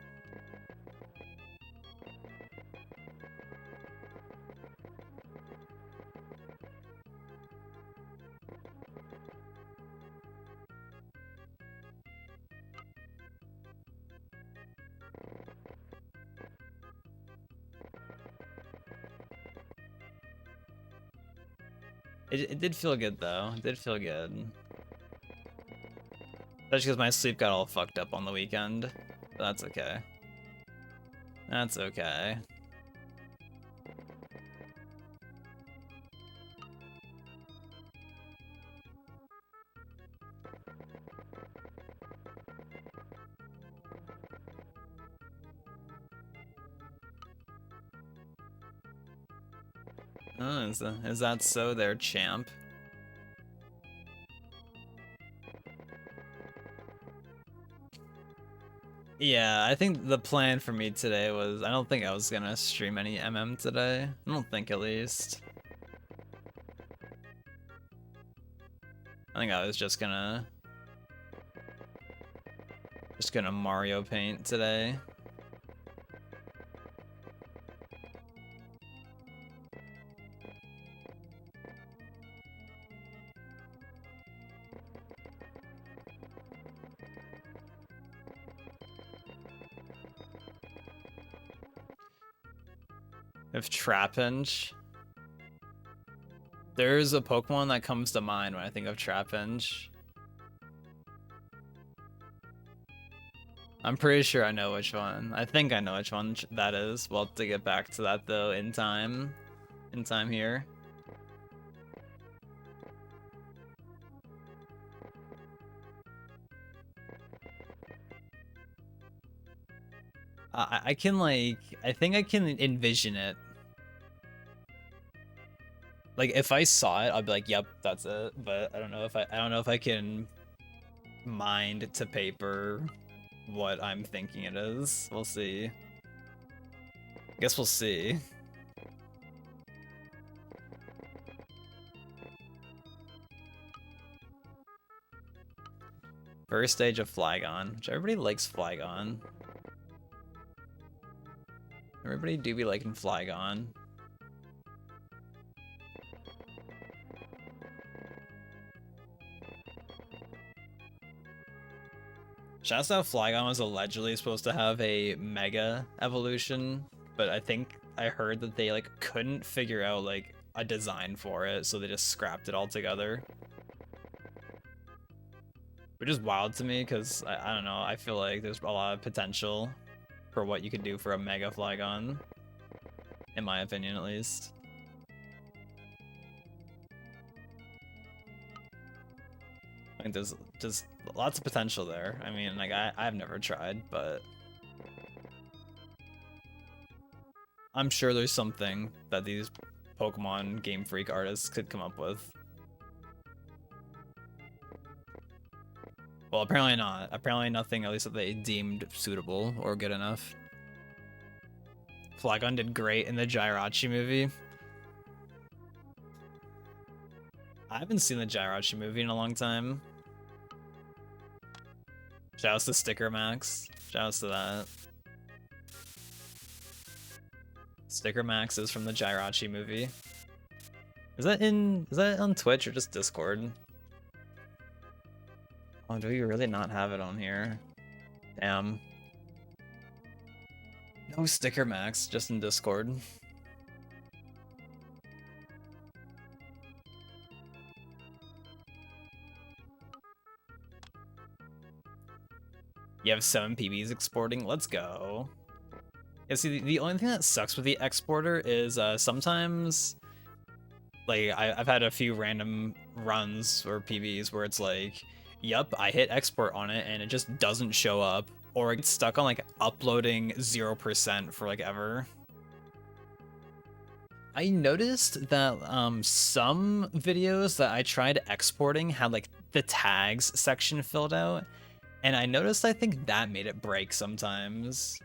It did feel good though. It did feel good. Especially because my sleep got all fucked up on the weekend. But that's okay. That's okay. Oh, is that so there, champ? Yeah, I think the plan for me today was, I don't think I was gonna stream any MM today. I don't think, at least. I think I was just gonna Mario Paint today. If Trapinch. There's a Pokemon that comes to mind when I think of Trapinch. I'm pretty sure I know which one. I think I know which one that is. We'll have to get back to that though in time. In time here. I can like, I think I can envision it. Like if I saw it, I'd be like, "Yep, that's it." But I don't know if I can mind to paper what I'm thinking it is. We'll see. Guess we'll see. First stage of Flygon, which everybody likes Flygon. Everybody do be liking Flygon. Shouts out Flygon was allegedly supposed to have a Mega evolution, but I think I heard that they like couldn't figure out like a design for it, so they just scrapped it altogether. Which is wild to me, because I don't know, I feel like there's a lot of potential for what you could do for a Mega Flygon, in my opinion at least. I think there's just lots of potential there. I mean, like, I've never tried, but I'm sure there's something that these Pokemon Game Freak artists could come up with. Well, apparently not. Apparently nothing, at least that they deemed suitable or good enough. Flygon did great in the Gyrachi movie. I haven't seen the Gyrachi movie in a long time. Shoutouts to Sticker Max. Shoutouts to that. Sticker Max is from the Gyrachi movie. Is that on Twitch or just Discord? Oh, do we really not have it on here? Damn. No Sticker Max, just in Discord. You have 7 PBs exporting? Let's go. Yeah, see, the only thing that sucks with the exporter is sometimes, like, I've had a few random runs or PBs where it's like, yup, I hit export on it and it just doesn't show up, or it gets stuck on, like, uploading 0% for, like, ever. I noticed that some videos that I tried exporting had, like, the tags section filled out, and I noticed I think that made it break sometimes.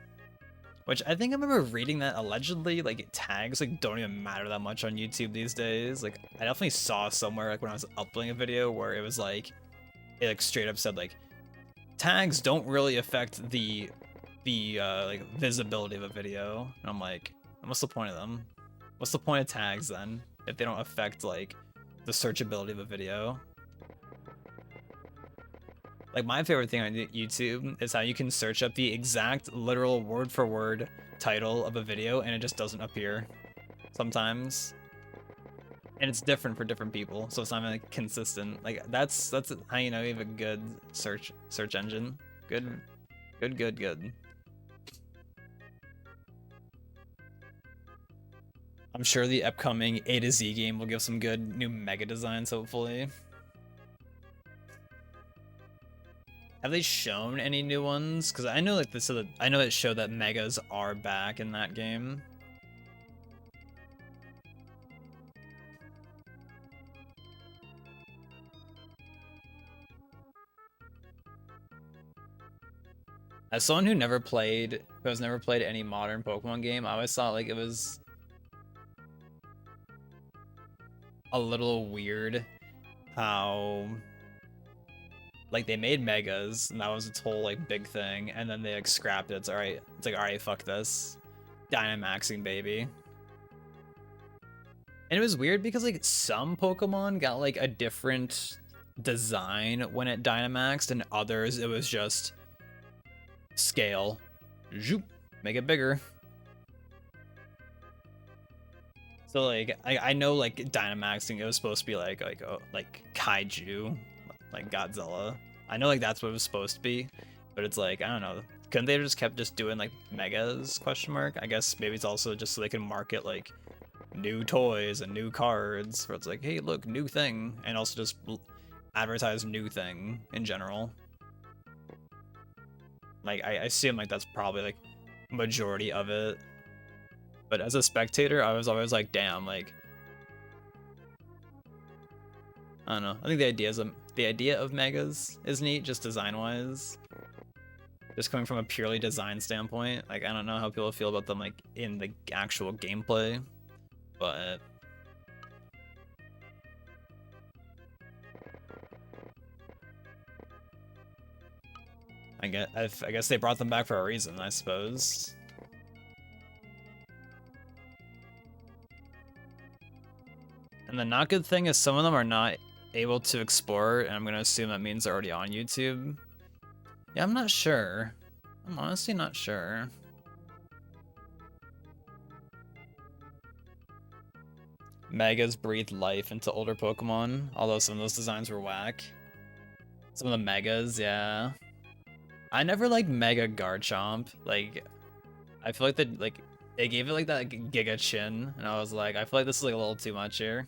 Which I think I remember reading that allegedly, like, tags like don't even matter that much on YouTube these days. Like, I definitely saw somewhere like when I was uploading a video where it was like, it like straight up said like, tags don't really affect the like visibility of a video. And I'm like, what's the point of them? What's the point of tags then if they don't affect like the searchability of a video? Like, my favorite thing on YouTube is how you can search up the exact literal word for word title of a video and it just doesn't appear sometimes. and it's different for different people, so it's not even like consistent. Like that's how you know you have a good search engine. Good, good, good, good. I'm sure the upcoming A to Z game will give some good new mega designs, hopefully. Have they shown any new ones? Because I know like this, I know it showed that megas are back in that game. As someone who has never played any modern Pokemon game, I always thought like it was a little weird how like they made megas and that was its whole like big thing, and then they like scrapped it. It's alright. It's like alright, fuck this. Dynamaxing, baby. And it was weird because like some Pokemon got like a different design when it Dynamaxed, and others it was just scale. Zoop, make it bigger. So like I know like Dynamaxing it was supposed to be like kaiju, like Godzilla. I know like that's what it was supposed to be, but it's like I don't know. Couldn't they just kept just doing like megas ? I guess maybe it's also just so they can market like new toys and new cards where it's like, hey, look, new thing, and also just advertise new thing in general. Like I assume like that's probably like majority of it. But as a spectator, I was always like, damn, like I don't know. I think the idea of megas is neat, just design-wise. Just coming from a purely design standpoint, like I don't know how people feel about them like in the actual gameplay, but I guess they brought them back for a reason, I suppose. And the not good thing is some of them are not able to export, and I'm gonna assume that means they're already on YouTube. Yeah, I'm not sure. I'm honestly not sure. Megas breathed life into older Pokemon, although some of those designs were whack. Some of the Megas, yeah. I never liked Mega Garchomp. Like, I feel like they gave it like that like, Giga Chin, and I was like, I feel like this is like a little too much here.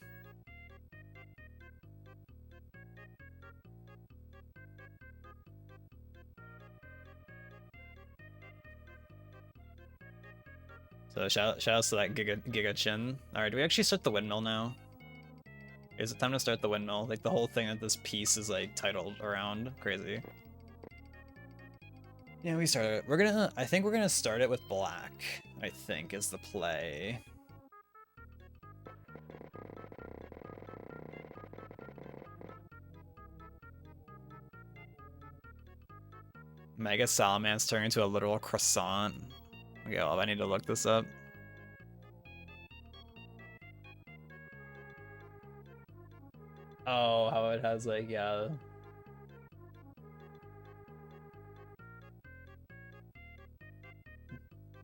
So shout outs to that Giga Chin. Alright, do we actually start the Windmill now? Is it time to start the Windmill? Like the whole thing that this piece is like titled around. Crazy. Yeah, we started it. I think we're gonna start it with black, I think, is the play. Mega Salamence turning into a literal croissant. Okay, well, I need to look this up. Oh, how it has like, yeah.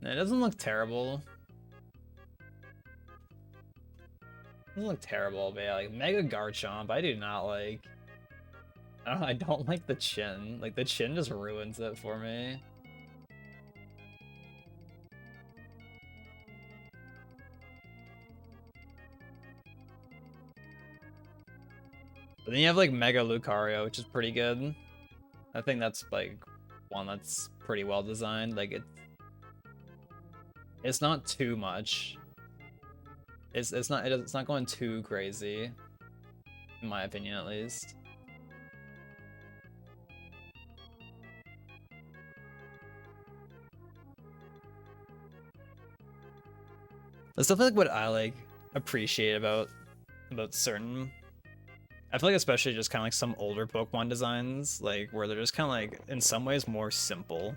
It doesn't look terrible. It doesn't look terrible, but yeah, like Mega Garchomp, I do not like. I don't like the chin. Like the chin just ruins it for me. But then you have like Mega Lucario, which is pretty good. I think that's like one that's pretty well designed. Like it's not too much. It's not going too crazy, in my opinion at least. That's definitely like what I like appreciate about certain. I feel like especially just kind of like some older Pokemon designs, like where they're just kind of like in some ways more simple.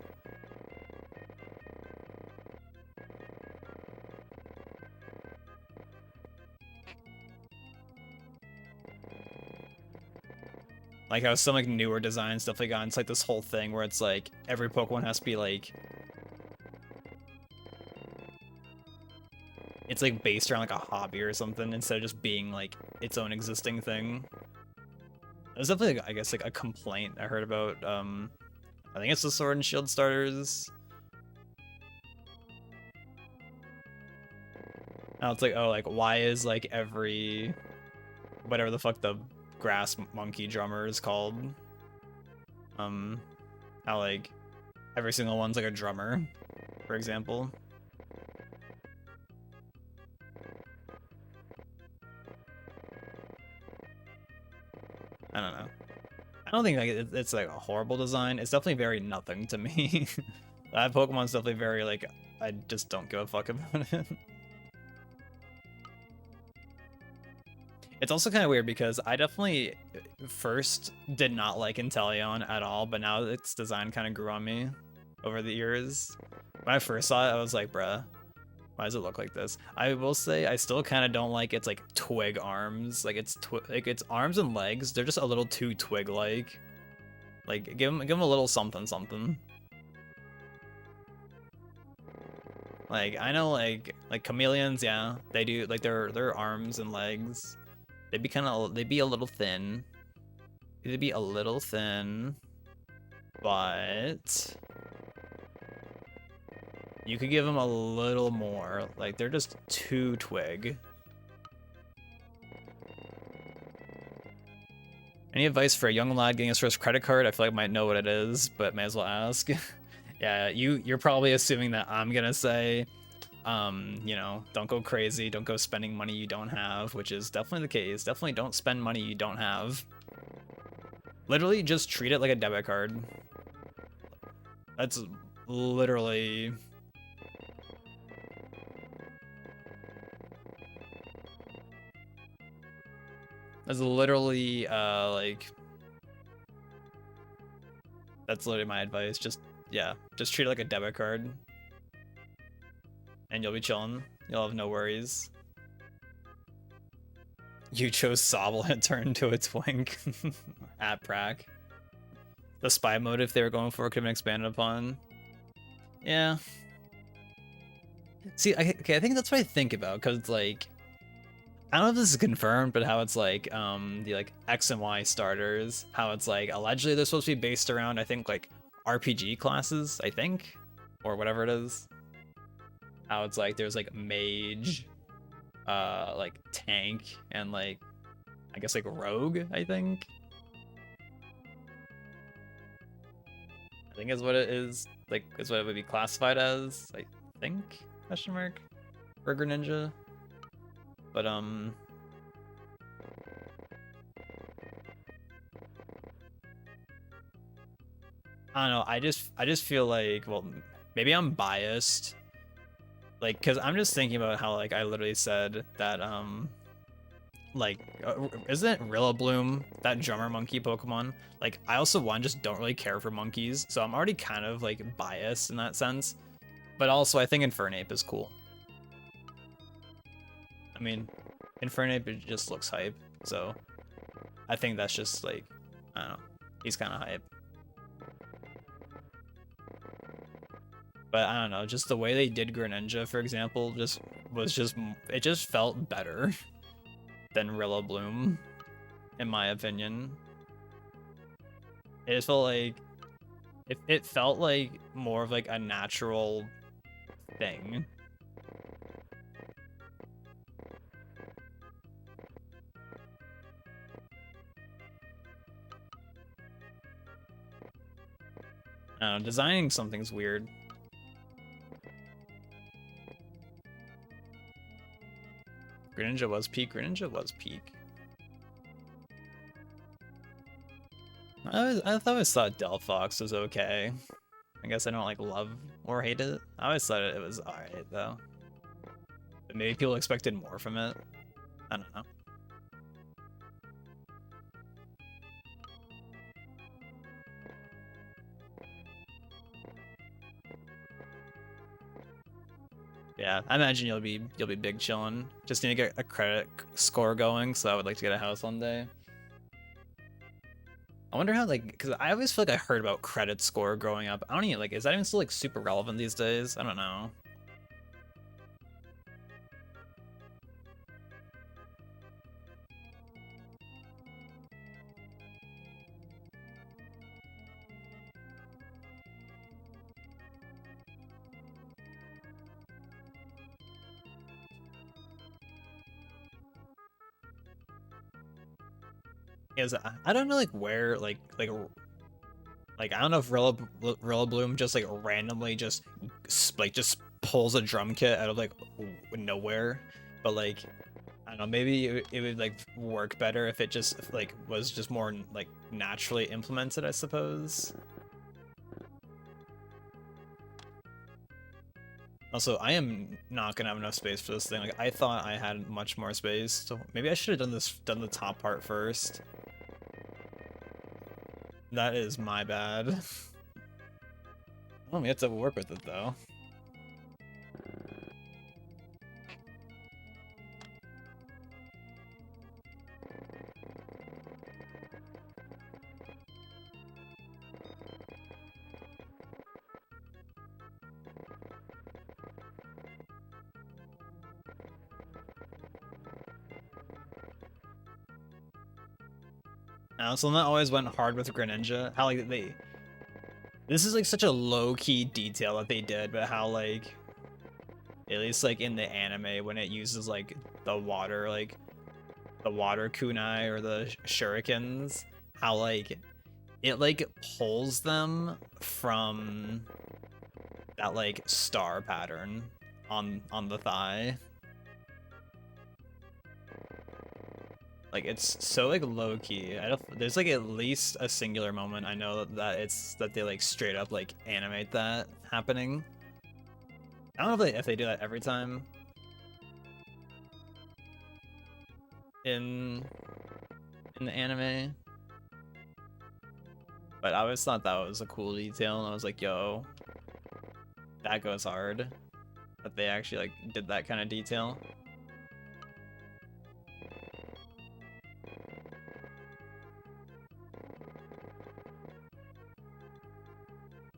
Like how some like newer designs definitely got into like this whole thing where it's like every Pokemon has to be like it's like based around like a hobby or something instead of just being like its own existing thing. It was definitely, like, I guess, like a complaint I heard about. I think it's the Sword and Shield starters. Now it's like, oh, like why is like every whatever the fuck the grass monkey drummer is called, how like every single one's like a drummer, for example. I don't know. I don't think like it's like a horrible design. It's definitely very nothing to me. That Pokemon's definitely very like, I just don't give a fuck about it. It's also kind of weird because I definitely first did not like Inteleon at all, but now its design kind of grew on me over the years. When I first saw it, I was like, bruh, why does it look like this? I will say I still kind of don't like its like twig arms. Like its arms and legs, they're just a little too twig-like. Like give them a little something something. Like I know like chameleons, yeah, they do like their arms and legs. They'd be a little thin. They'd be a little thin, but you could give them a little more. Like they're just too twig. Any advice for a young lad getting his first credit card? I feel like I might know what it is, but may as well ask. Yeah, you're probably assuming that I'm gonna say, you know, don't go crazy, don't go spending money you don't have, which is definitely the case. Definitely don't spend money you don't have. Literally just treat it like a debit card. That's literally... That's literally, like... That's literally my advice. Just, yeah, just treat it like a debit card. And you'll be chilling. You'll have no worries. You chose Sobble and it turned into a twink. At Prac. The spy motive they were going for could have been expanded upon. Yeah. See, okay, I think that's what I think about, because it's like, I don't know if this is confirmed, but how it's like, the like X and Y starters, how it's like, allegedly they're supposed to be based around, I think, like, RPG classes, I think? Or whatever it is. How it's like, there's like mage, like tank, and like, I guess like rogue, I think? I think is what it is, like, is what it would be classified as, I think, question mark? Burger Ninja? But, I don't know, I just feel like, well, maybe I'm biased, like, because I'm just thinking about how, like, I literally said that, like, isn't it Rillaboom, that drummer monkey Pokemon? Like, I also, one, just don't really care for monkeys, so I'm already kind of, like, biased in that sense. But also, I think Infernape is cool. I mean, Infernape, it just looks hype, so I think that's just, like, I don't know, he's kind of hype. But I don't know, just the way they did Greninja, for example, it just felt better than Rillaboom, in my opinion. It just felt like, it felt like more of like a natural thing. I don't know, designing something's weird. Greninja was peak. Greninja was peak. I always thought Delphox was okay. I guess I don't like love or hate it. I always thought it was alright though. But maybe people expected more from it. I don't know. Yeah, I imagine you'll be big chillin'. Just need to get a credit score going, so I would like to get a house one day. I wonder how, like, because I always feel like I heard about credit score growing up. I don't even, like, is that even still, like, super relevant these days? I don't know. is I don't know like where like I don't know if Rillaboom just like randomly just just pulls a drum kit out of like nowhere, but like I don't know, maybe it would like work better if it just like was just more like naturally implemented, I suppose. Also, I am not gonna have enough space for this thing. Like I thought I had much more space, so maybe I should have done the top part first. That is my bad. Oh, we have to work with it though. So that always went hard with Greninja. How like this is like such a low-key detail that they did, but how like at least like in the anime when it uses like the water kunai or the shurikens, how like it like pulls them from that like star pattern on the thigh. Like it's so like low key. There's like at least a singular moment I know that they like straight up like animate that happening. I don't know if they do that every time in the anime, but I always thought that was a cool detail, and I was like, yo, that goes hard. That they actually like did that kind of detail.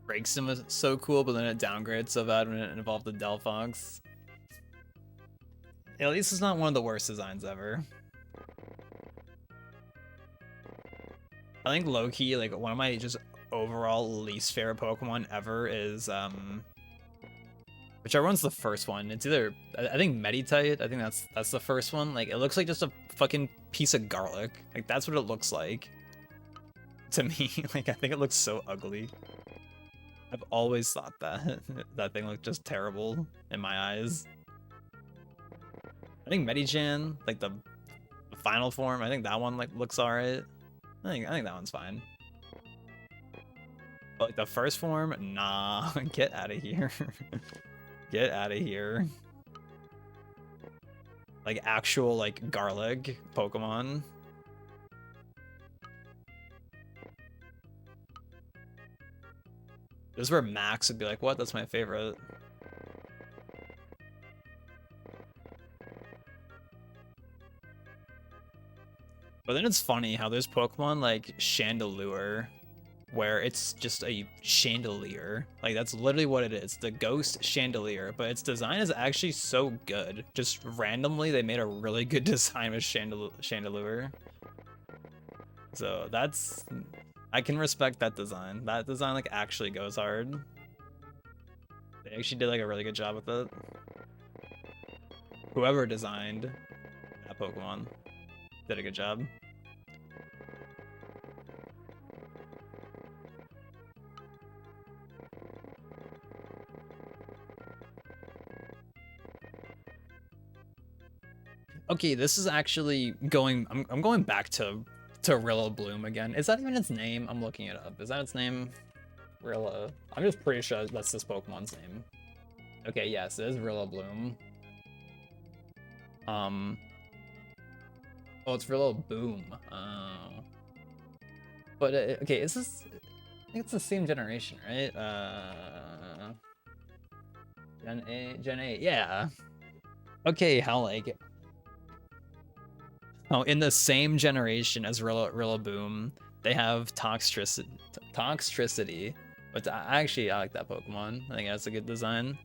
Breaks him was so cool, but then it downgrades so bad when it involved the Delphox. At least it's not one of the worst designs ever. I think low-key, like one of my just overall least favorite Pokemon ever is whichever one's the first one. It's either I think Meditite. I think that's the first one. Like it looks like just a fucking piece of garlic. Like that's what it looks like to me. Like I think it looks so ugly. I've always thought that that thing looked just terrible in my eyes. I think Medichan, like the final form, I think that one like looks alright. I think that one's fine. But like the first form, nah, get out of here. Get out of here. Like actual like garlic Pokemon. This is where Max would be like, what? That's my favorite. But then it's funny how there's Pokemon like Chandelure, where it's just a chandelier. Like that's literally what it is, the ghost chandelier. But its design is actually so good. Just randomly, they made a really good design with Chandelure. So that's, I can respect that design. That design like actually goes hard. They actually did like a really good job with it. Whoever designed that Pokemon did a good job. Okay, this is actually going. I'm going back to Rillaboom again. Is that even its name? I'm looking it up. Is that its name? Rilla. I'm just pretty sure that's this Pokemon's name. Okay, yes, it is Rillaboom. Oh, it's Rillaboom. Oh. But okay, is this? I think it's the same generation, right? Gen 8. Yeah. Okay, how like. Oh, in the same generation as Rillaboom, they have Toxtricity, but I like that Pokemon. I think that's a good design.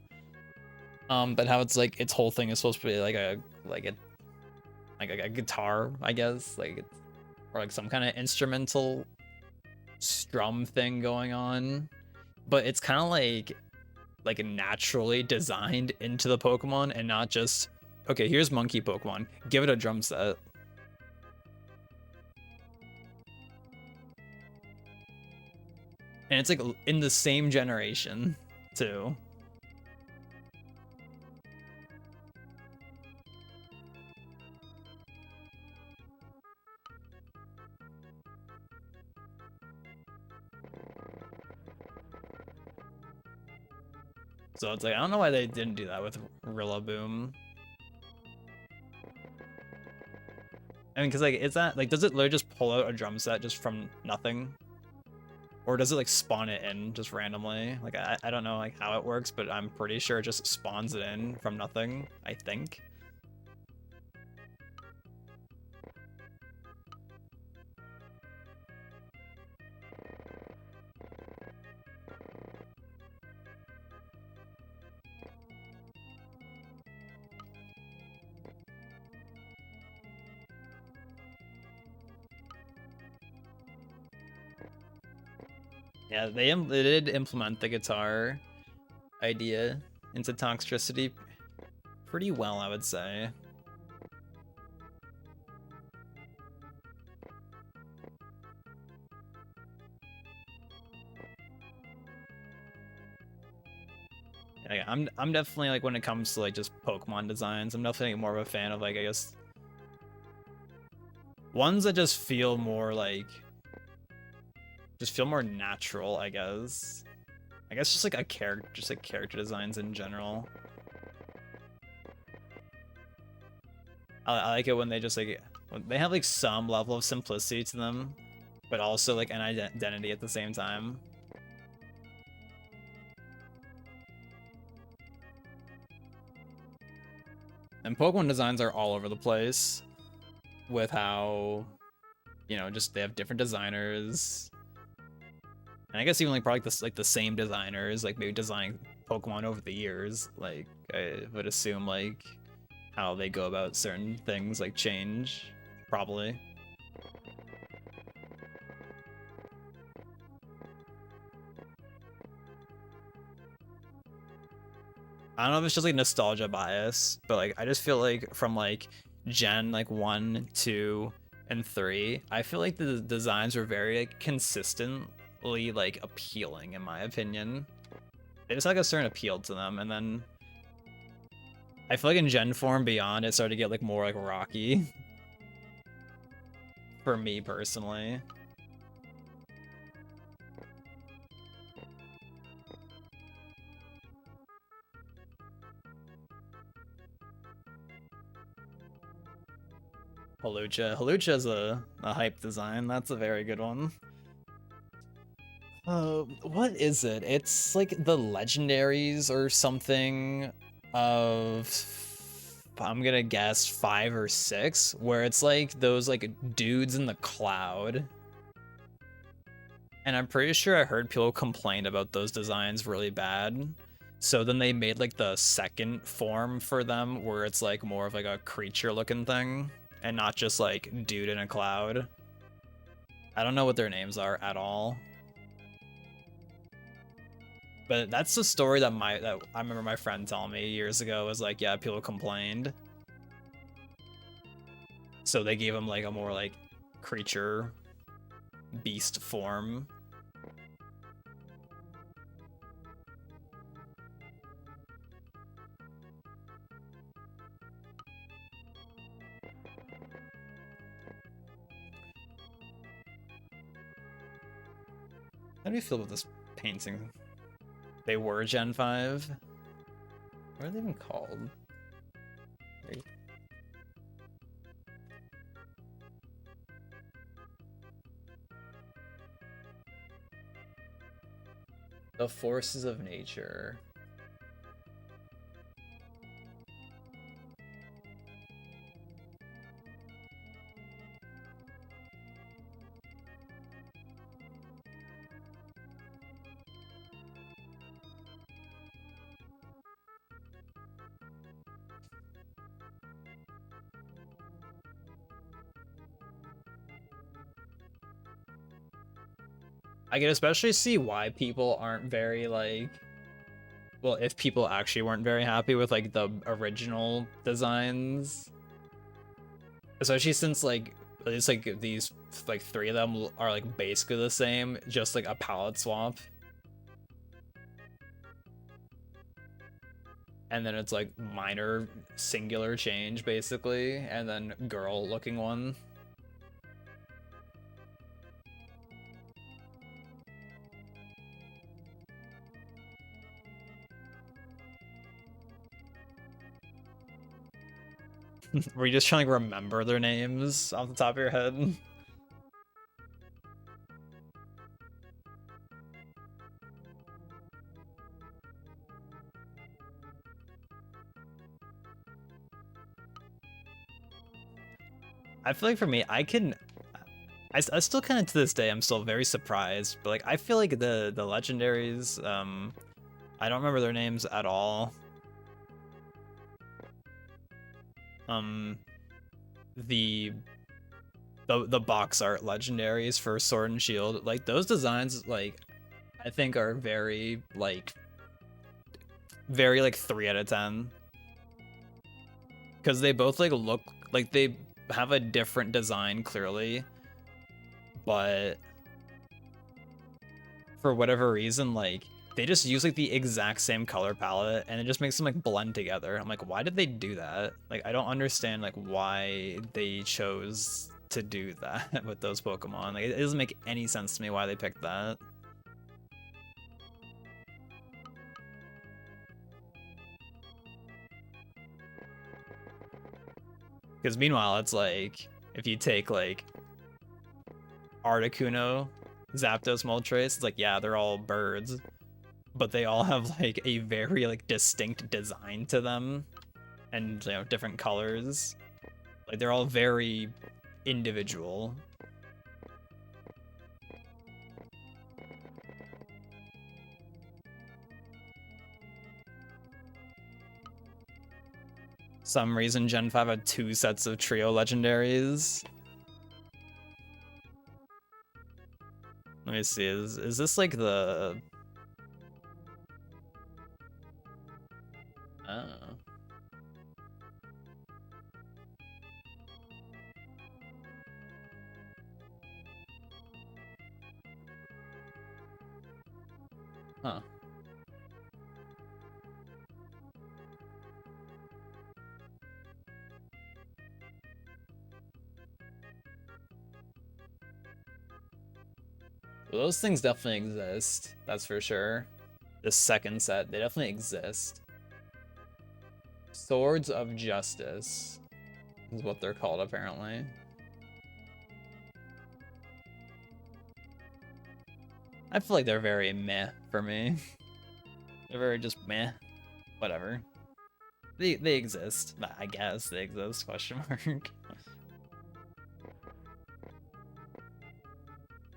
But how it's like its whole thing is supposed to be like a guitar, I guess, like it's, or like some kind of instrumental strum thing going on. But it's kind of like naturally designed into the Pokemon and not just, okay, here's monkey Pokemon, give it a drum set. And it's like in the same generation, too. So it's like, I don't know why they didn't do that with Rillaboom. I mean, because like, is that like, does it literally just pull out a drum set just from nothing? Or does it like spawn it in just randomly? Like, I don't know like how it works, but I'm pretty sure it just spawns it in from nothing, I think. Yeah, they did implement the guitar idea into Toxtricity pretty well, I would say. Yeah, I'm definitely like when it comes to like just Pokemon designs, I'm definitely more of a fan of like I guess ones that just feel more like more natural, I guess. I guess just like a character, just like character designs in general. I like it when they just like when they have like some level of simplicity to them, but also like an identity at the same time. And Pokemon designs are all over the place with how, you know, just they have different designers. And I guess even like probably the same designers, like maybe designing Pokemon over the years. Like I would assume like how they go about certain things like change, probably. I don't know if it's just like nostalgia bias, but like I just feel like from like Gen like 1, 2, and 3, I feel like the designs were very like consistently like appealing in my opinion. They just had, like a certain appeal to them, and then I feel like in Gen 4 and beyond it started to get like more like rocky for me personally. Hawlucha is a hype design. That's a very good one. What is it? It's like the legendaries or something of I'm gonna guess 5 or 6, where it's like those like dudes in the cloud. And I'm pretty sure I heard people complain about those designs really bad. So then they made like the second form for them where it's like more of like a creature looking thing and not just like dude in a cloud. I don't know what their names are at all. But that's the story that I remember my friend telling me years ago was like, yeah, people complained. So they gave him like a more like creature beast form. How do you feel about this painting? They were Gen 5. What are they even called? The forces of nature. I can especially see why people aren't very like, well, if people actually weren't very happy with like the original designs, especially since like At least like these like 3 of them are like basically the same, just like a palette swap. And then it's like minor singular change basically, and then girl looking one. Were you just trying to remember their names off the top of your head? I feel like for me, I still kind of to this day, I'm still very surprised, but like I feel like the legendaries, I don't remember their names at all. The box art legendaries for Sword and Shield, like those designs, like I think are very like 3 out of 10, because they both like look like they have a different design clearly, but for whatever reason, like they just use like the exact same color palette and it just makes them like blend together. I'm like, why did they do that? Like, I don't understand like why they chose to do that with those Pokemon. Like, it doesn't make any sense to me why they picked that. Because meanwhile, it's like, if you take like Articuno, Zapdos, Moltres, it's like, yeah, they're all birds, but they all have like a very like distinct design to them, and you know, different colors. Like they're all very individual. Some reason Gen 5 had 2 sets of trio legendaries. Let me see, is this like the... Oh. Huh. Well, those things definitely exist, that's for sure. The second set, they definitely exist. Swords of Justice is what they're called, apparently. I feel like they're very meh for me. They're very just meh. Whatever. They exist. I guess they exist, question mark.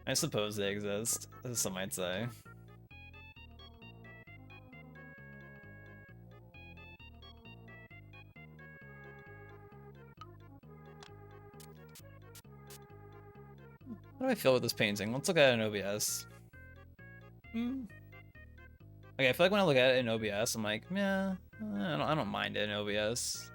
I suppose they exist, as some might say. How do I feel with this painting? Let's look at it in OBS. Okay, I feel like when I look at it in OBS, I'm like, yeah, I don't mind it in OBS.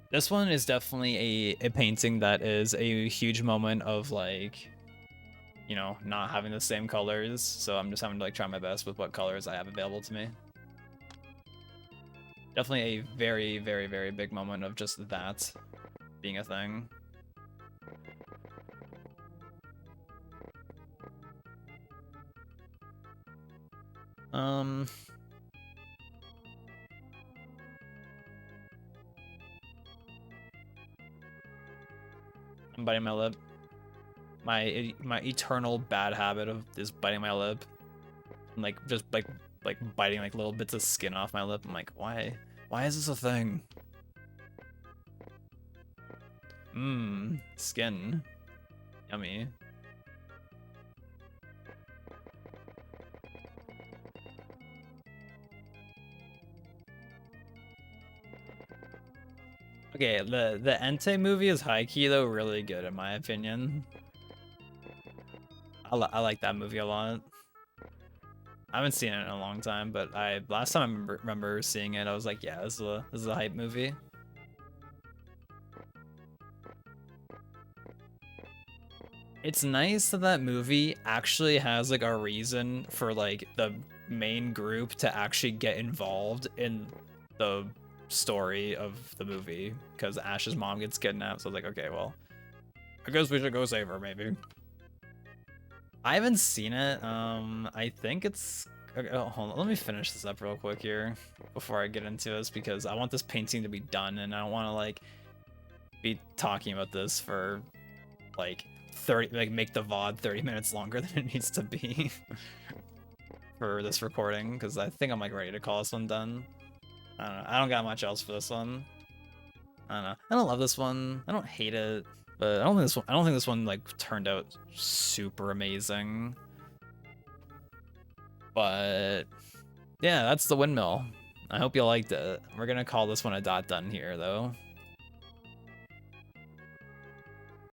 This one is definitely a painting that is a huge moment of like, you know, not having the same colors. So I'm just having to like try my best with what colors I have available to me. Definitely a very, very, very big moment of just that being a thing. I'm biting my lip. My eternal bad habit of is biting my lip. I'm like just like biting like little bits of skin off my lip. I'm like, why is this a thing? Skin. Yummy. Okay, the Entei movie is high-key though really good in my opinion. I like that movie a lot. I haven't seen it in a long time, but last time I remember seeing it, I was like, yeah, this is a hype movie. It's nice that that movie actually has like a reason for like the main group to actually get involved in the story of the movie, because Ash's mom gets kidnapped. So I was like, okay, well, I guess we should go save her, maybe. I haven't seen it. I think it's. Okay, oh, hold on. Let me finish this up real quick here before I get into this, because I want this painting to be done, and I don't want to like be talking about this for like 30, like make the VOD 30 minutes longer than it needs to be for this recording, because I think I'm like ready to call this one done. I don't know. I don't got much else for this one. I don't know. I don't love this one. I don't hate it, but I don't think this one like turned out super amazing. But yeah, that's the Windmill. I hope you liked it. We're gonna call this one a dot done here though.